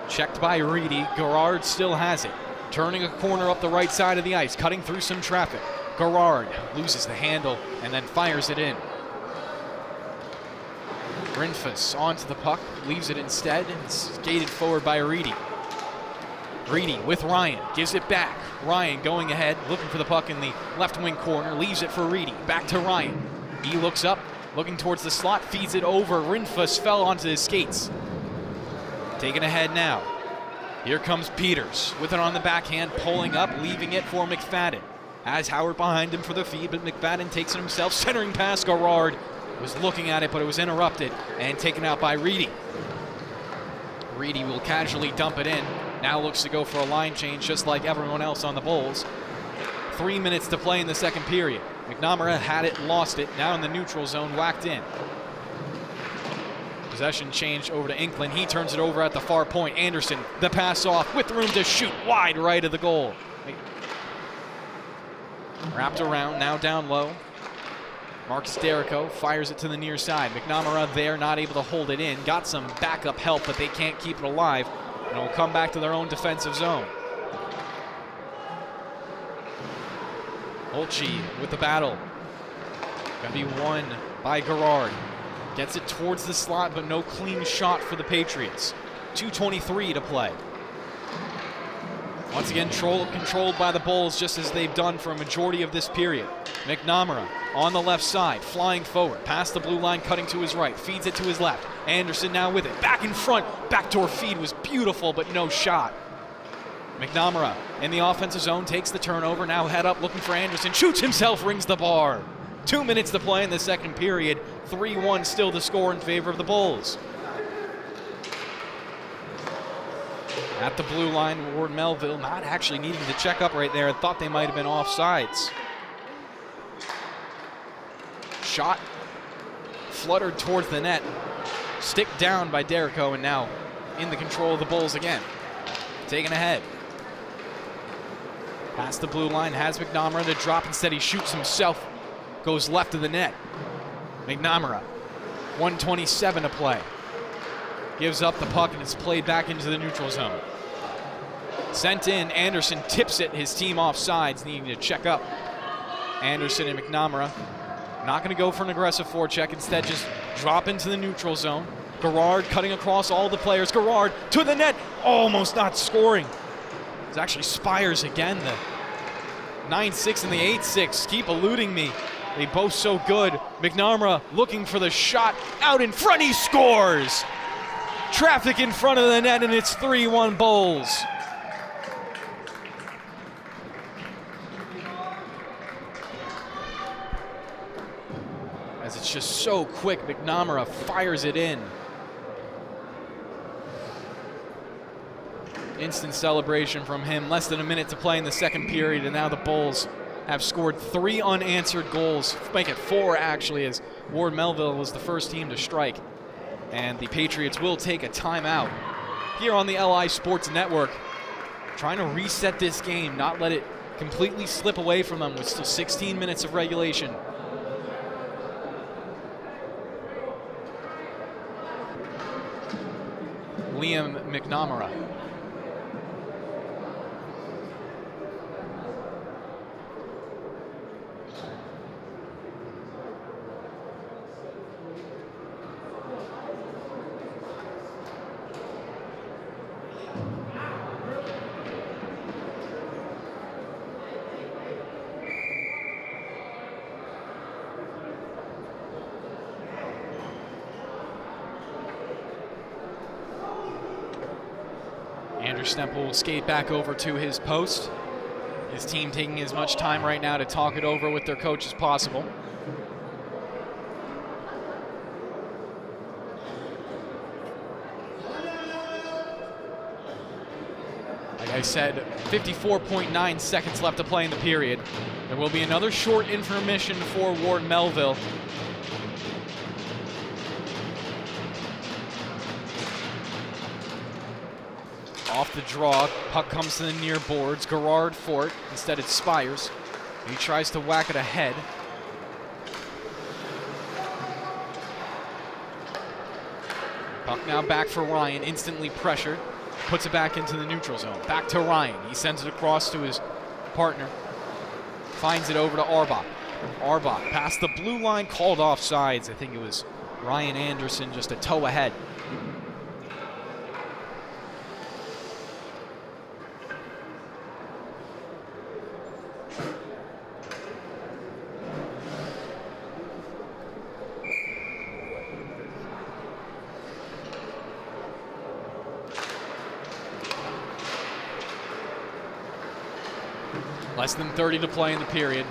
Checked by Reedy. Gerard still has it. Turning a corner up the right side of the ice, cutting through some traffic. Gerard loses the handle and then fires it in. Rinfus onto the puck, leaves it instead, and skated forward by Reedy. Reedy with Ryan, gives it back. Ryan going ahead, looking for the puck in the left wing corner, leaves it for Reedy. Back to Ryan. He looks up, looking towards the slot, feeds it over. Rinfus fell onto his skates. Taken ahead now. Here comes Peters with it on the backhand, pulling up, leaving it for McFadden. Has Howard behind him for the feed, but McFadden takes it himself, centering past Gerard. Was looking at it, but it was interrupted and taken out by Reedy. Reedy will casually dump it in. Now looks to go for a line change, just like everyone else on the Bulls. 3 minutes to play in the second period. McNamara had it, lost it. Now in the neutral zone, whacked in. Possession changed over to Inkland. He turns it over at the far point. Anderson, the pass off with room to shoot wide right of the goal. Wrapped around, now down low. Marcus Derrico fires it to the near side. McNamara there, not able to hold it in. Got some backup help, but they can't keep it alive. And it'll come back to their own defensive zone. Holtby with the battle. Gonna be won by Gerard. Gets it towards the slot, but no clean shot for the Patriots. 2:23 to play. Once again, controlled by the Bulls, just as they've done for a majority of this period. McNamara on the left side, flying forward, past the blue line, cutting to his right, feeds it to his left. Anderson now with it, back in front. Backdoor feed was beautiful, but no shot. McNamara in the offensive zone, takes the turnover, now head up looking for Anderson, shoots himself, rings the bar. 2 minutes to play in the second period. 3-1 still the score in favor of the Bulls. At the blue line, Ward Melville not actually needing to check up right there. I thought they might have been offsides. Shot fluttered towards the net. Stick down by Derrico, and now in the control of the Bulls again. Taken ahead. Past the blue line, has McNamara to drop. Instead, he shoots himself. Goes left of the net. McNamara, 1:27 to play. Gives up the puck, and it's played back into the neutral zone. Sent in, Anderson tips it, his team offsides, needing to check up. Anderson and McNamara not going to go for an aggressive forecheck, instead just drop into the neutral zone. Gerard cutting across all the players. Gerard to the net, almost not scoring. It's actually Spires again. The 9-6 and the 8-6 keep eluding me. They both so good. McNamara looking for the shot, out in front, he scores! Traffic in front of the net, and it's 3-1 Bulls. As it's just so quick, McNamara fires it in. Instant celebration from him. Less than a minute to play in the second period, and now the Bulls have scored 3 unanswered goals. Make it 4, actually, as Ward Melville was the first team to strike. And the Patriots will take a timeout here on the LI Sports Network, trying to reset this game, not let it completely slip away from them with still 16 minutes of regulation. Liam McNamara. Stemple will skate back over to his post. His team taking as much time right now to talk it over with their coach as possible. I said 54.9 seconds left to play in the period. There will be another short intermission for Ward Melville. Off the draw, puck comes to the near boards. Garrard for it. Instead, it's Spires. He tries to whack it ahead. Puck now back for Ryan, instantly pressured. Puts it back into the neutral zone. Back to Ryan. He sends it across to his partner. Finds it over to Arbach. Arbach past the blue line, called off sides. I think it was Ryan Anderson just a toe ahead. Less than 30 to play in the period.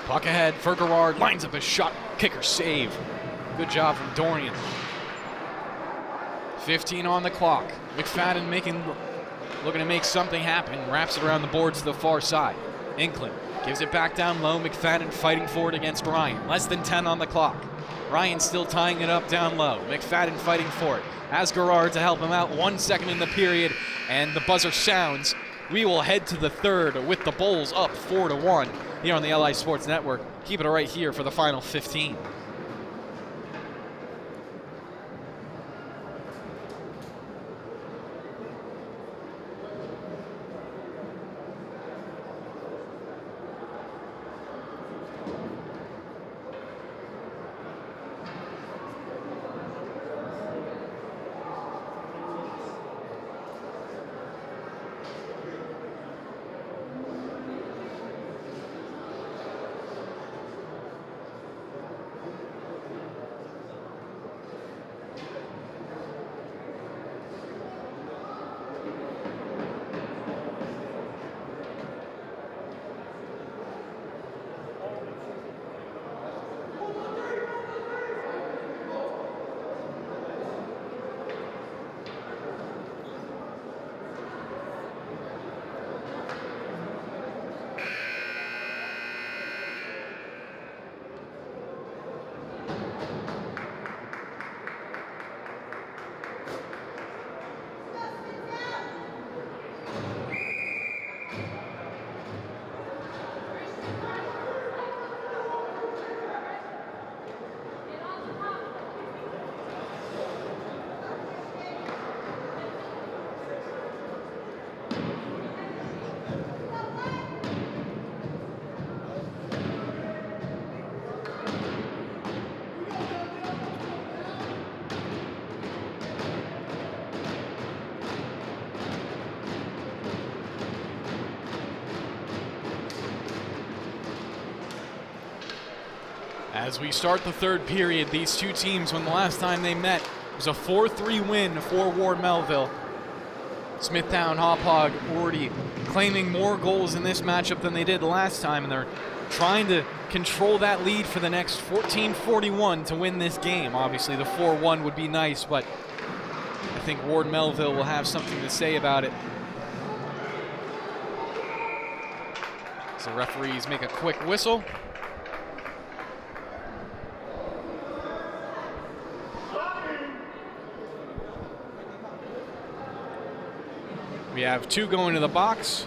Puck ahead for Garrard, lines up a shot, kicker save. Good job from Dorian. 15 on the clock. McFadden looking to make something happen, wraps it around the boards to the far side. Inkling gives it back down low, McFadden fighting for it against Ryan. Less than 10 on the clock. Ryan still tying it up down low. McFadden fighting for it. Has Garrard to help him out. 1 second in the period, and the buzzer sounds. We will head to the third with the Bulls up 4-1 here on the LI Sports Network. Keep it right here for the final 15. As we start the third period, these two teams, when the last time they met, it was a 4-3 win for Ward Melville. Smithtown Hauppauge already claiming more goals in this matchup than they did last time, and they're trying to control that lead for the next 14-41 to win this game. Obviously, the 4-1 would be nice, but I think Ward Melville will have something to say about it. So referees make a quick whistle. We have two going to the box.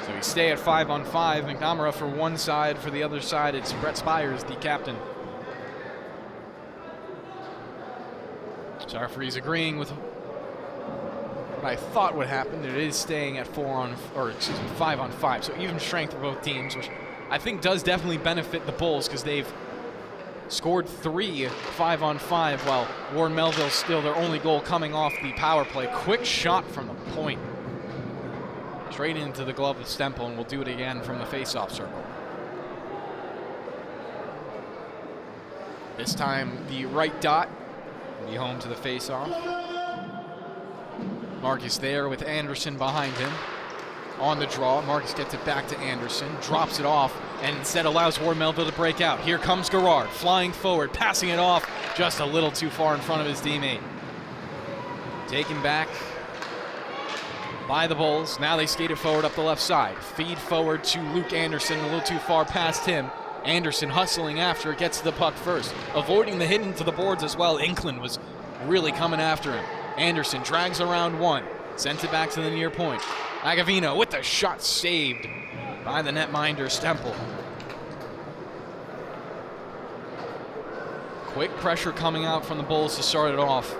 So we stay at 5-on-5. McNamara for one side. For the other side, it's Brett Spires, the captain. So our referee's agreeing with what I thought would happen. It is staying at 5-on-5. So even strength for both teams, which I think does definitely benefit the Bulls because they've scored 3 5-on-5, while Ward Melville's still their only goal coming off the power play. Quick shot from the point. Straight into the glove of Stempel, and we'll do it again from the face-off circle. This time, the right dot will be home to the face-off. Marcus there with Anderson behind him. On the draw, Marcus gets it back to Anderson, drops it off, and instead allows Ward Melville to break out. Here comes Garrard, flying forward, passing it off just a little too far in front of his teammate. Taken back by the Bulls. Now they skate it forward up the left side. Feed forward to Luke Anderson, a little too far past him. Anderson hustling after it, gets to the puck first, avoiding the hit into the boards as well. Inkland was really coming after him. Anderson drags around one, sends it back to the near point. Agavino with the shot saved by the netminder Stemple. Quick pressure coming out from the Bulls to start it off.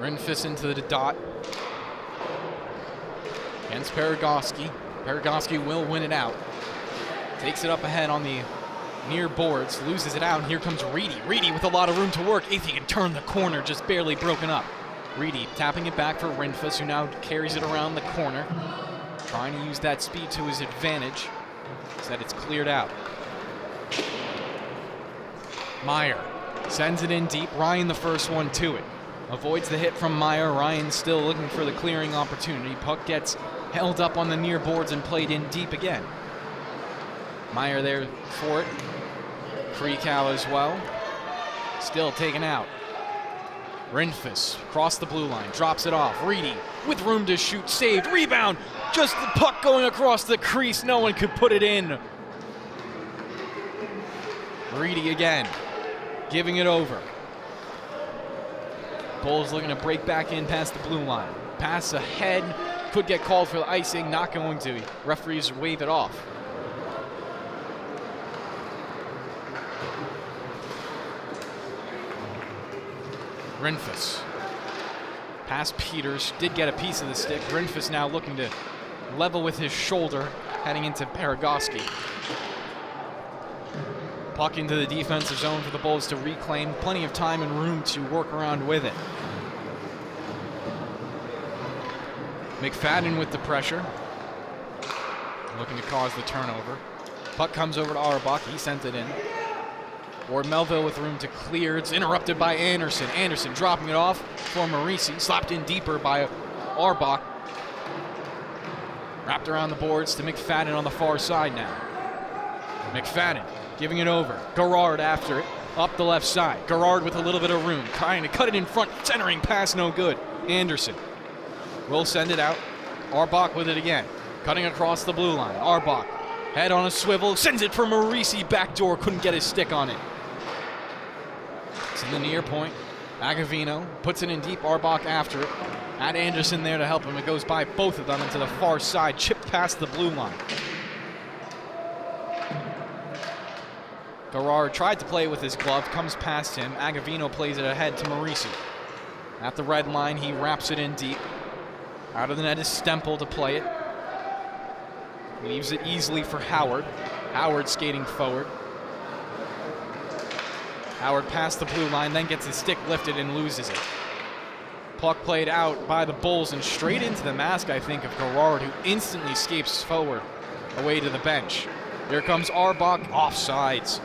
Renfis into the dot. Against Paragoski. Paragoski will win it out. Takes it up ahead on the near boards. Loses it out, and here comes Reedy. Reedy with a lot of room to work if he can turn the corner, just barely broken up. Reedy tapping it back for Renfis, who now carries it around the corner. Trying to use that speed to his advantage. So that it's cleared out. Meyer sends it in deep. Ryan the first one to it. Avoids the hit from Meyer. Ryan still looking for the clearing opportunity. Puck gets held up on the near boards and played in deep again. Meyer there for it. Krekow as well. Still taken out. Renfis across the blue line. Drops it off. Reedy with room to shoot. Saved. Rebound. Just the puck going across the crease. No one could put it in. Reedy again. Giving it over. Bulls looking to break back in past the blue line. Pass ahead. Could get called for the icing. Not going to. Referees wave it off. Renfis. Past Peters. Did get a piece of the stick. Renfis now looking to level with his shoulder. Heading into Paragoski. Puck into the defensive zone for the Bulls to reclaim. Plenty of time and room to work around with it. McFadden with the pressure. Looking to cause the turnover. Puck comes over to Auerbach. He sent it in. Or Melville with room to clear. It's interrupted by Anderson. Anderson dropping it off for Marisi. Slapped in deeper by Auerbach. Wrapped around the boards to McFadden on the far side now. McFadden giving it over. Garrard after it. Up the left side. Garrard with a little bit of room. Trying to cut it in front. Centering pass no good. Anderson will send it out. Auerbach with it again. Cutting across the blue line. Auerbach. Head on a swivel. Sends it for Marisi. Backdoor. Couldn't get his stick on it. It's in the near point. Agavino puts it in deep. Auerbach after it. At Anderson there to help him. It goes by both of them into the far side. Chipped past the blue line. Garrard tried to play with his glove, comes past him. Agavino plays it ahead to Marisi. At the red line, he wraps it in deep. Out of the net is Stemple to play it. Leaves it easily for Howard. Howard skating forward. Howard past the blue line, then gets his stick lifted and loses it. Puck played out by the Bulls and straight into the mask, I think, of Garrard, who instantly escapes forward away to the bench. Here comes Auerbach, offsides.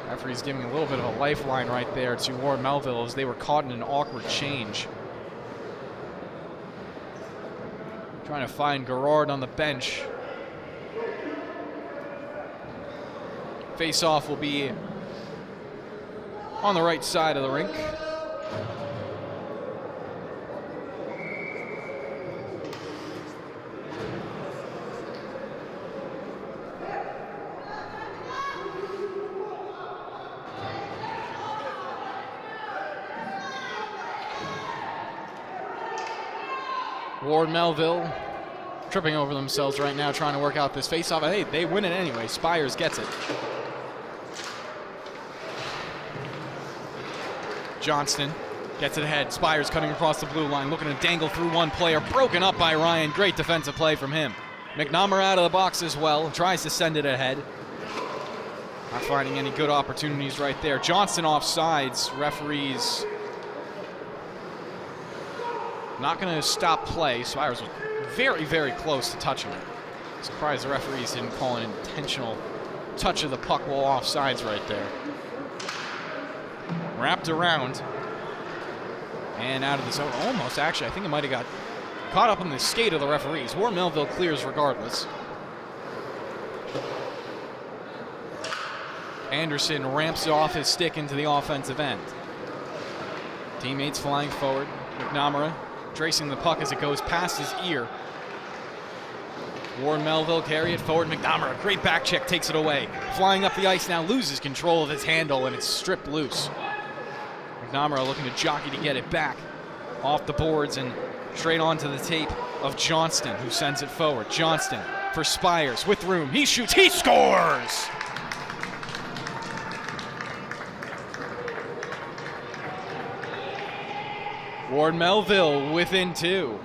Referee's giving a little bit of a lifeline right there to Ward Melville as they were caught in an awkward change. Trying to find Garrard on the bench. Face-off will be on the right side of the rink. Ward Melville tripping over themselves right now, trying to work out this face-off. Hey, they win it anyway. Spires gets it. Johnston gets it ahead. Spires cutting across the blue line, looking to dangle through one player. Broken up by Ryan. Great defensive play from him. McNamara out of the box as well. Tries to send it ahead. Not finding any good opportunities right there. Johnston offsides. Referees not going to stop play. Spires was very, very close to touching it. Surprised the referees didn't call an intentional touch of the puck while offsides right there. Wrapped around and out of the zone. Almost, actually. I think it might have got caught up in the skate of the referees. Ward Melville clears regardless. Anderson ramps off his stick into the offensive end. Teammates flying forward. McNamara tracing the puck as it goes past his ear. Ward Melville carry it forward. McNamara, great back check, takes it away. Flying up the ice now, loses control of his handle, and it's stripped loose. McNamara looking to jockey to get it back off the boards and straight onto the tape of Johnston, who sends it forward. Johnston for Spires with room. He shoots, he scores! Ward Melville within 2.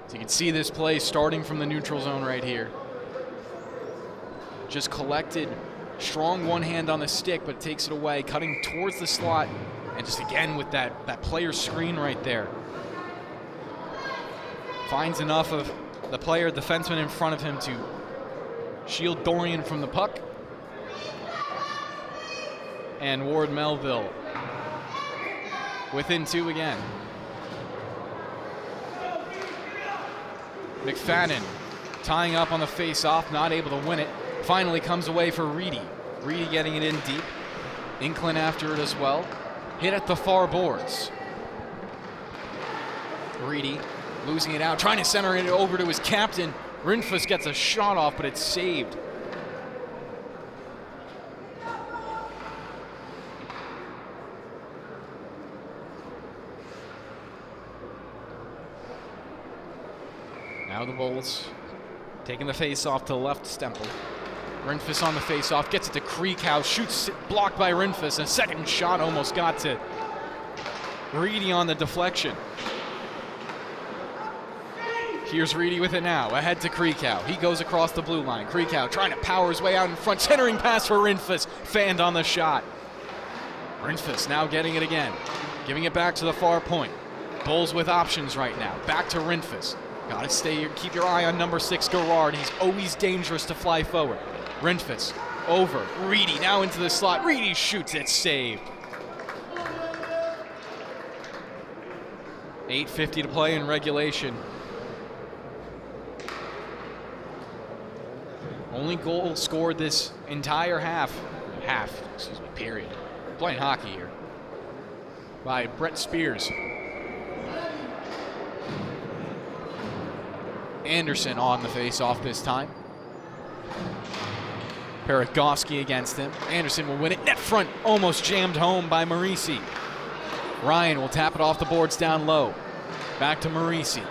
So you can see this play starting from the neutral zone right here. Just collected, strong one hand on the stick, but takes it away, cutting towards the slot, and just again with that player screen right there. Finds enough of the player, defenseman in front of him to shield Dorian from the puck. And Ward Melville within 2 again. McFadden tying up on the face-off, not able to win it. Finally comes away for Reedy. Reedy getting it in deep. Inklin after it as well. Hit at the far boards. Reedy losing it out, trying to center it over to his captain. Rinfus gets a shot off, but it's saved. Now the Bulls taking the face-off to the left, Stempel. Rinfus on the face-off, gets it to Kreekhouse, shoots blocked by Rinfus, and a second shot almost got to Reedy on the deflection. Here's Reedy with it now, ahead to Kreekhouse. He goes across the blue line. Kreekhouse trying to power his way out in front, centering pass for Rinfus, fanned on the shot. Rinfus now getting it again, giving it back to the far point. Bulls with options right now, back to Rinfus. Gotta stay here, keep your eye on number 6, Garrard. He's always dangerous to fly forward. Rinfus over, Reedy now into the slot. Reedy shoots, it's saved. 8:50 to play in regulation. Only goal scored this entire period. Playing hockey here. By Brett Spears. Anderson on the face-off this time. Paragoski against him. Anderson will win it. Net front, almost jammed home by Marisi. Ryan will tap it off the boards down low. Back to Marisi.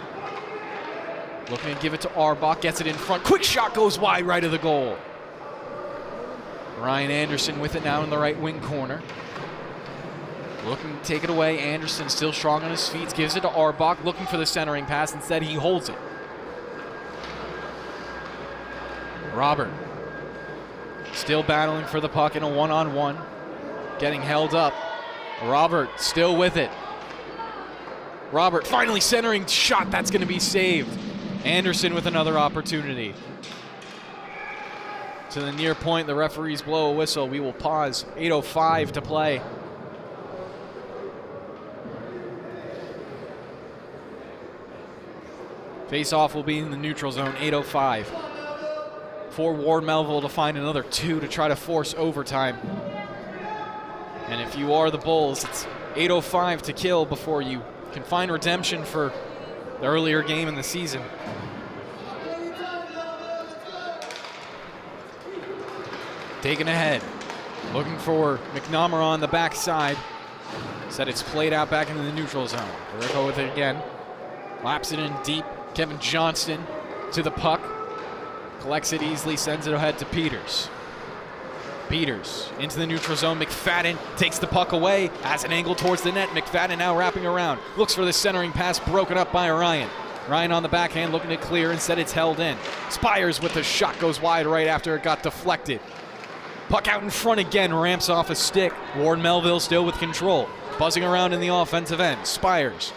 Looking to give it to Arbach. Gets it in front. Quick shot goes wide right of the goal. Ryan Anderson with it now in the right wing corner. Looking to take it away. Anderson still strong on his feet. Gives it to Arbach. Looking for the centering pass. Instead, he holds it. Robert still battling for the puck in a one-on-one. Getting held up. Robert still with it. Robert finally centering shot. That's going to be saved. Anderson with another opportunity. To the near point, the referees blow a whistle. We will pause. 8:05 to play. Face-off will be in the neutral zone, 8:05. For Ward Melville to find another 2 to try to force overtime. And if you are the Bulls, it's 8:05 to kill before you can find redemption for the earlier game in the season. Taken ahead, looking for McNamara on the backside. Said it's played out back into the neutral zone. Rico with it again. Laps it in deep. Kevin Johnston to the puck. Collects it easily, sends it ahead to Peters. Peters into the neutral zone. McFadden takes the puck away, has an angle towards the net. McFadden now wrapping around. Looks for the centering pass, broken up by Ryan. Ryan on the backhand looking to clear, instead it's held in. Spires with the shot, goes wide right after it got deflected. Puck out in front again, ramps off a stick. Ward Melville still with control. Buzzing around in the offensive end. Spires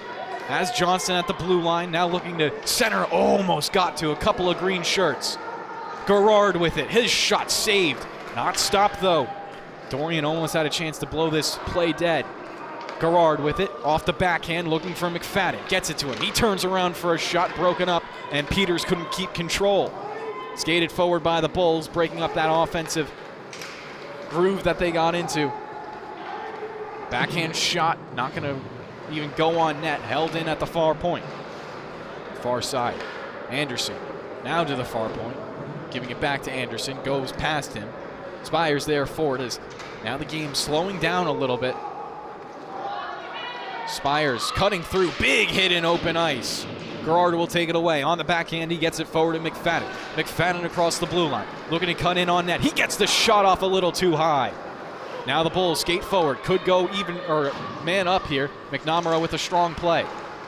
has Johnston at the blue line, now looking to center, almost got to a couple of green shirts. Garrard with it, his shot saved. Not stopped though. Dorian almost had a chance to blow this play dead. Garrard with it, off the backhand, looking for McFadden. Gets it to him. He turns around for a shot, broken up, and Peters couldn't keep control. Skated forward by the Bulls, breaking up that offensive groove that they got into. Backhand shot, not going to even go on net. Held in at the far point. Far side. Anderson, now to the far point. Giving it back to Anderson, goes past him. Spires there for it as now the game slowing down a little bit. Spires cutting through, big hit in open ice. Garrard will take it away. On the backhand, he gets it forward to McFadden. McFadden across the blue line, looking to cut in on net. He gets the shot off a little too high. Now the Bulls skate forward, could go even, or man up here. McNamara with a strong play.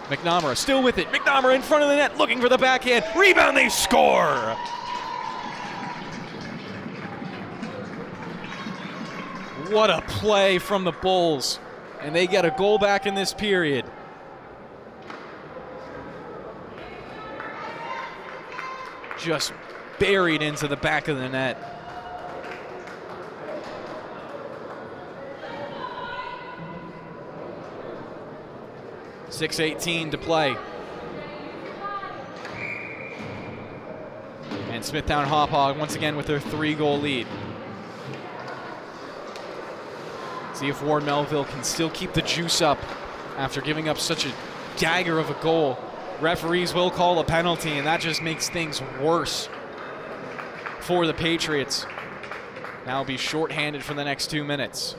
McNamara still with it. McNamara in front of the net, looking for the backhand. Rebound, they score! What a play from the Bulls. And they get a goal back in this period. Just buried into the back of the net. .6:18 to play. And Smithtown Hauppauge once again with their 3-goal lead. See if Ward Melville can still keep the juice up after giving up such a dagger of a goal. Referees will call a penalty, and that just makes things worse for the Patriots. Now be shorthanded for the next 2 minutes.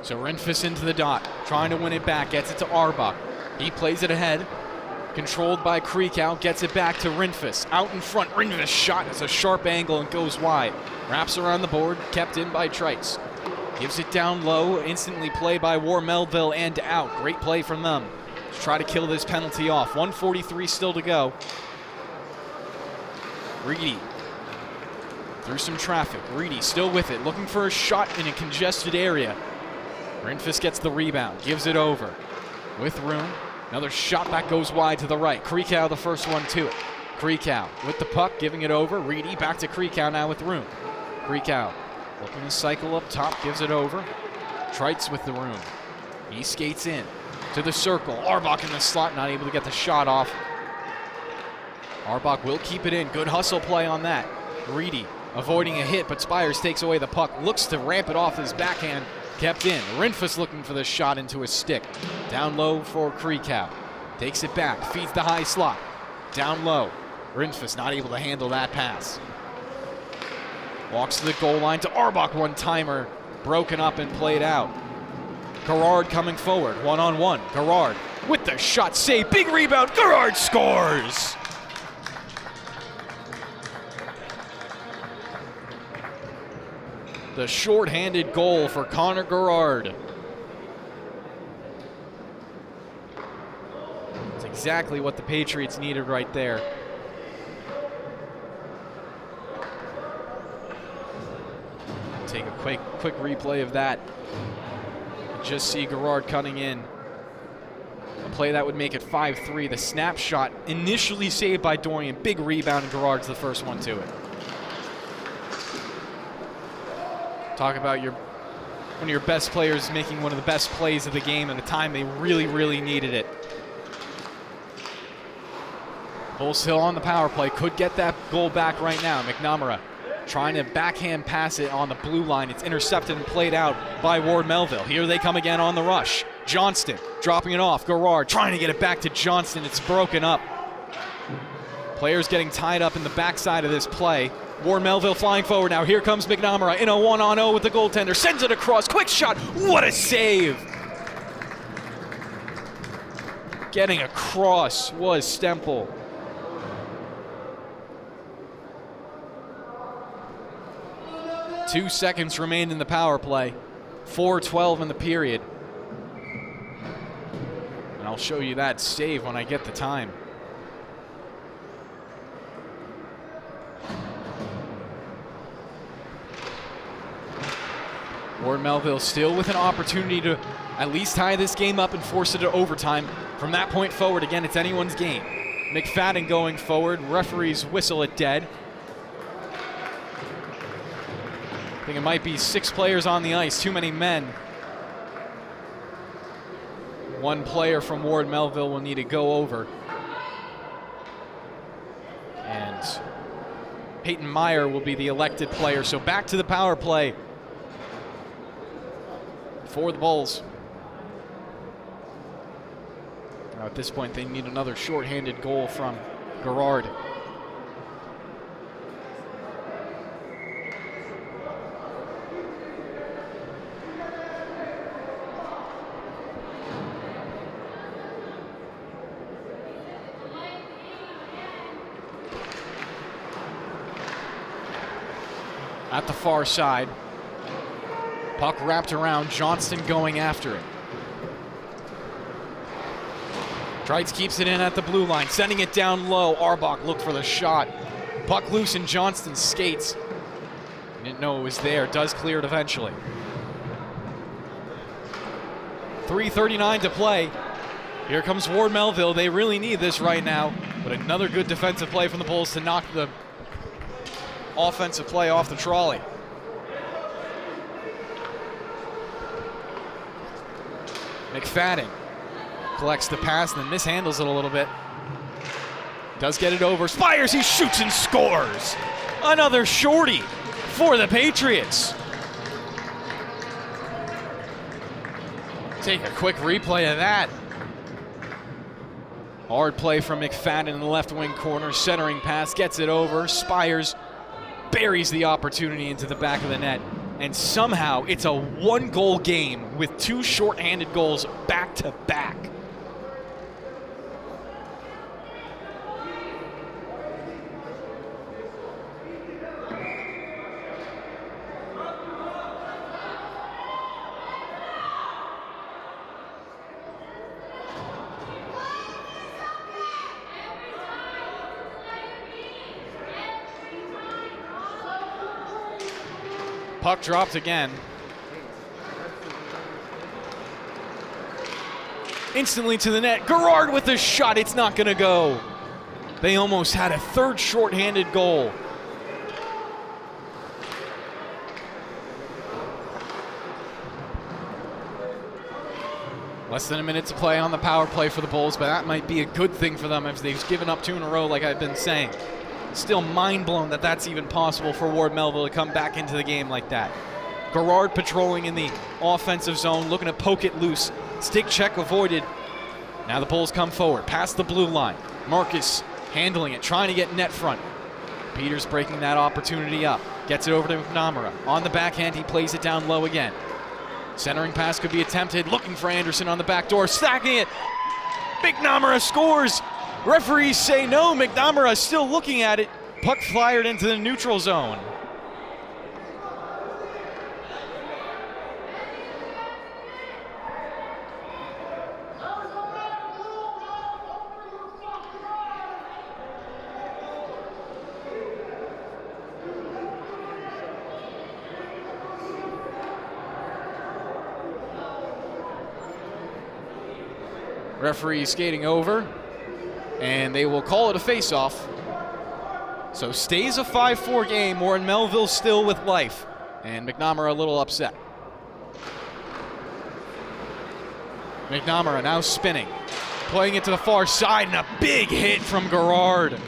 So Renfus into the dot, trying to win it back, gets it to Auerbach. He plays it ahead, controlled by Kreekow, gets it back to Renfus. Out in front, Renfus shot as a sharp angle and goes wide. Wraps around the board, kept in by Trites. Gives it down low, instantly play by War Melville and out. Great play from them to try to kill this penalty off. 1:43 still to go. Reedy through some traffic. Reedy still with it, looking for a shot in a congested area. Renfus gets the rebound, gives it over with room. Another shot that goes wide to the right. Kreekow the first one to it. Kreekow with the puck, giving it over. Reedy back to Kreekow now with room. Kreekow looking to cycle up top, gives it over. Trites with the room. He skates in to the circle. Auerbach in the slot, not able to get the shot off. Auerbach will keep it in. Good hustle play on that. Reedy avoiding a hit, but Spires takes away the puck. Looks to ramp it off his backhand. Kept in. Renfus looking for the shot into his stick. Down low for Kreekow. Takes it back. Feeds the high slot. Down low. Renfus not able to handle that pass. Walks to the goal line to Auerbach. One-timer. Broken up and played out. Garrard coming forward. One-on-one. Garrard with the shot save. Big rebound. Garrard scores! The short-handed goal for Connor Garrard. It's exactly what the Patriots needed right there. Take a quick replay of that. Just see Garrard cutting in. A play that would make it 5-3. The snapshot initially saved by Dorian. Big rebound, and Garrard's the first one to it. Talk about one of your best players making one of the best plays of the game at a time they really, really needed it. Bulls still on the power play. Could get that goal back right now. McNamara trying to backhand pass it on the blue line. It's intercepted and played out by Ward Melville. Here they come again on the rush. Johnston dropping it off. Garrard trying to get it back to Johnston. It's broken up. Players getting tied up in the backside of this play. Ward Melville flying forward now. Here comes McNamara in a 1-on-0 with the goaltender. Sends it across. Quick shot. What a save. Getting across was Stempel. .2 seconds remained in the power play. 4:12 in the period. I'll show you that save when I get the time. Ward Melville still with an opportunity to at least tie this game up and force it to overtime. From that point forward, again, it's anyone's game. McFadden going forward. Referees whistle it dead. I think it might be 6 players on the ice, too many men. 1 player from Ward Melville will need to go over. And Peyton Meyer will be the elected player. So back to the power play for the Bulls. Now at this point, they need another shorthanded goal from Gerard. At the far side. Puck wrapped around, Johnston going after it. Trites keeps it in at the blue line, sending it down low. Arbach looked for the shot. Puck loose in Johnston's skates. Didn't know it was there, does clear it eventually. 3:39 to play. Here comes Ward Melville. They really need this right now, but another good defensive play from the Bulls to knock the offensive play off the trolley. McFadden collects the pass and then mishandles it a little bit. Does get it over. Spires, he shoots and scores. Another shorty for the Patriots. Take a quick replay of that. Hard play from McFadden in the left wing corner. Centering pass, gets it over. Spires buries the opportunity into the back of the net. And somehow it's a 1-goal game with 2 shorthanded goals back to back. Puck dropped again. Instantly to the net. Gerard with the shot. It's not going to go. They almost had a 3rd shorthanded goal. Less than a minute to play on the power play for the Bulls, but that might be a good thing for them if they've given up 2 in a row like I've been saying. Still mind blown that that's even possible for Ward Melville to come back into the game like that. Gerard patrolling in the offensive zone, looking to poke it loose. Stick check avoided. Now the Bulls come forward, past the blue line. Marcus handling it, trying to get net front. Peters breaking that opportunity up. Gets it over to McNamara. On the backhand, he plays it down low again. Centering pass could be attempted, looking for Anderson on the back door, stacking it. McNamara scores. Referees say no. McNamara still looking at it. Puck fired into the neutral zone. Referee skating over, and they will call it a face-off. So stays a 5-4 game. Warren Melville still with life, and McNamara a little upset. McNamara now spinning, playing it to the far side, and a big hit from Gerard.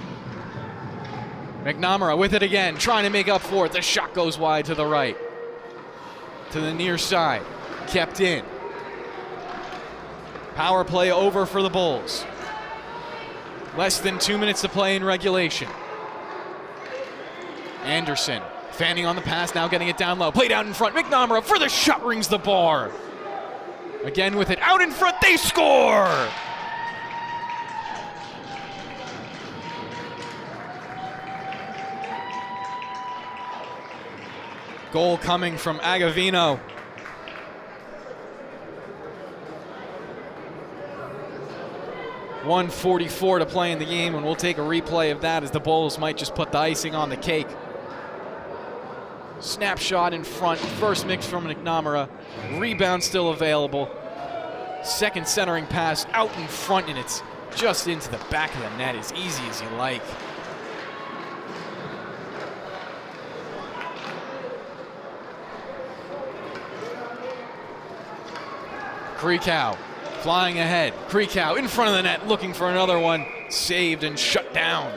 McNamara with it again, trying to make up for it. The shot goes wide to the right, to the near side, kept in. Power play over for the Bulls. Less than 2 minutes to play in regulation. Anderson fanning on the pass, now getting it down low. Played out in front. McNamara for the shot, rings the bar. Again with it out in front, they score! Goal coming from Agavino. 1:44 to play in the game, and we'll take a replay of that as the Bulls might just put the icing on the cake. Snapshot in front, first mix from McNamara, rebound still available. Second centering pass out in front, and it's just into the back of the net, as easy as you like. Krekow flying ahead. Krekow in front of the net, looking for another one. Saved and shut down.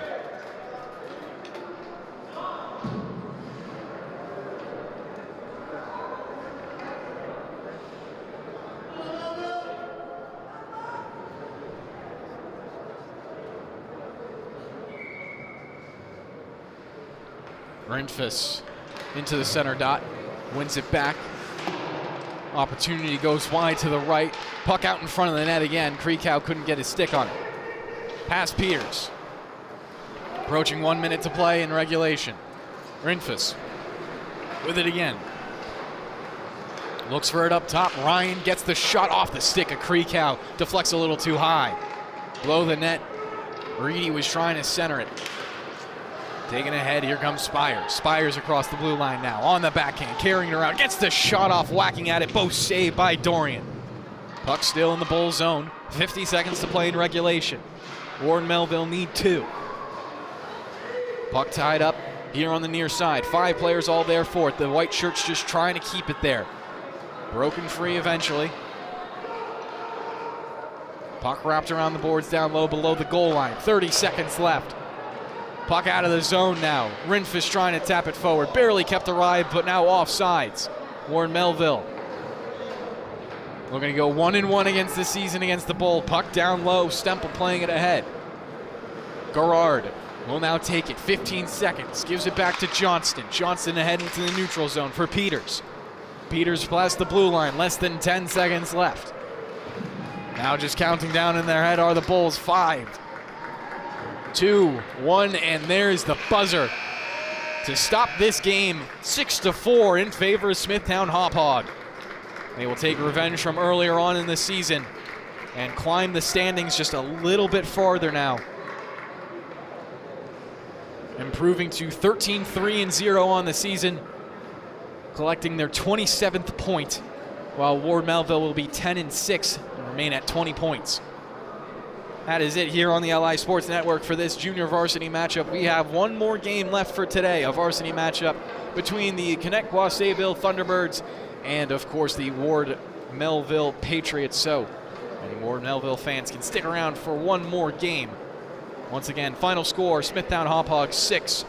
Renfus into the center dot, wins it back. Opportunity goes wide to the right. Puck out in front of the net again. Krekow couldn't get his stick on it. Pass Peters. Approaching 1 minute to play in regulation. Renfus with it again. Looks for it up top. Ryan gets the shot off the stick of Krekow. Deflects a little too high. Below the net. Reedy was trying to center it. Taking ahead, here comes Spires. Spires across the blue line now, on the backhand, carrying it around, gets the shot off, whacking at it, both saved by Dorian. Puck still in the Bull zone, 50 seconds to play in regulation. Ward and Melville need 2. Puck tied up here on the near side, 5 players all there for it. The white shirts just trying to keep it there. Broken free eventually. Puck wrapped around the boards down low below the goal line, 30 seconds left. Puck out of the zone now. Renfus trying to tap it forward. Barely kept alive, but now offsides. Warren Melville looking to go 1-1 against the season against the Bull. Puck down low. Stempel playing it ahead. Garrard will now take it. 15 seconds. Gives it back to Johnston. Johnston ahead into the neutral zone for Peters. Peters past the blue line. Less than 10 seconds left. Now just counting down in their head are the Bulls. 5, 2, 1, and there's the buzzer to stop this game. 6-4 in favor of Smithtown Hauppauge. They will take revenge from earlier on in the season and climb the standings just a little bit farther now. Improving to 13-3-0 on the season, collecting their 27th point, while Ward Melville will be 10-6 and remain at 20 points. That is it here on the LI Sports Network for this junior varsity matchup. We have one more game left for today, a varsity matchup between the Connect-Bois-Sayville Thunderbirds and, of course, the Ward Melville Patriots. So, any Ward Melville fans can stick around for one more game. Once again, final score, Smithtown Hauppauge 6,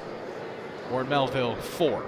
Ward Melville 4.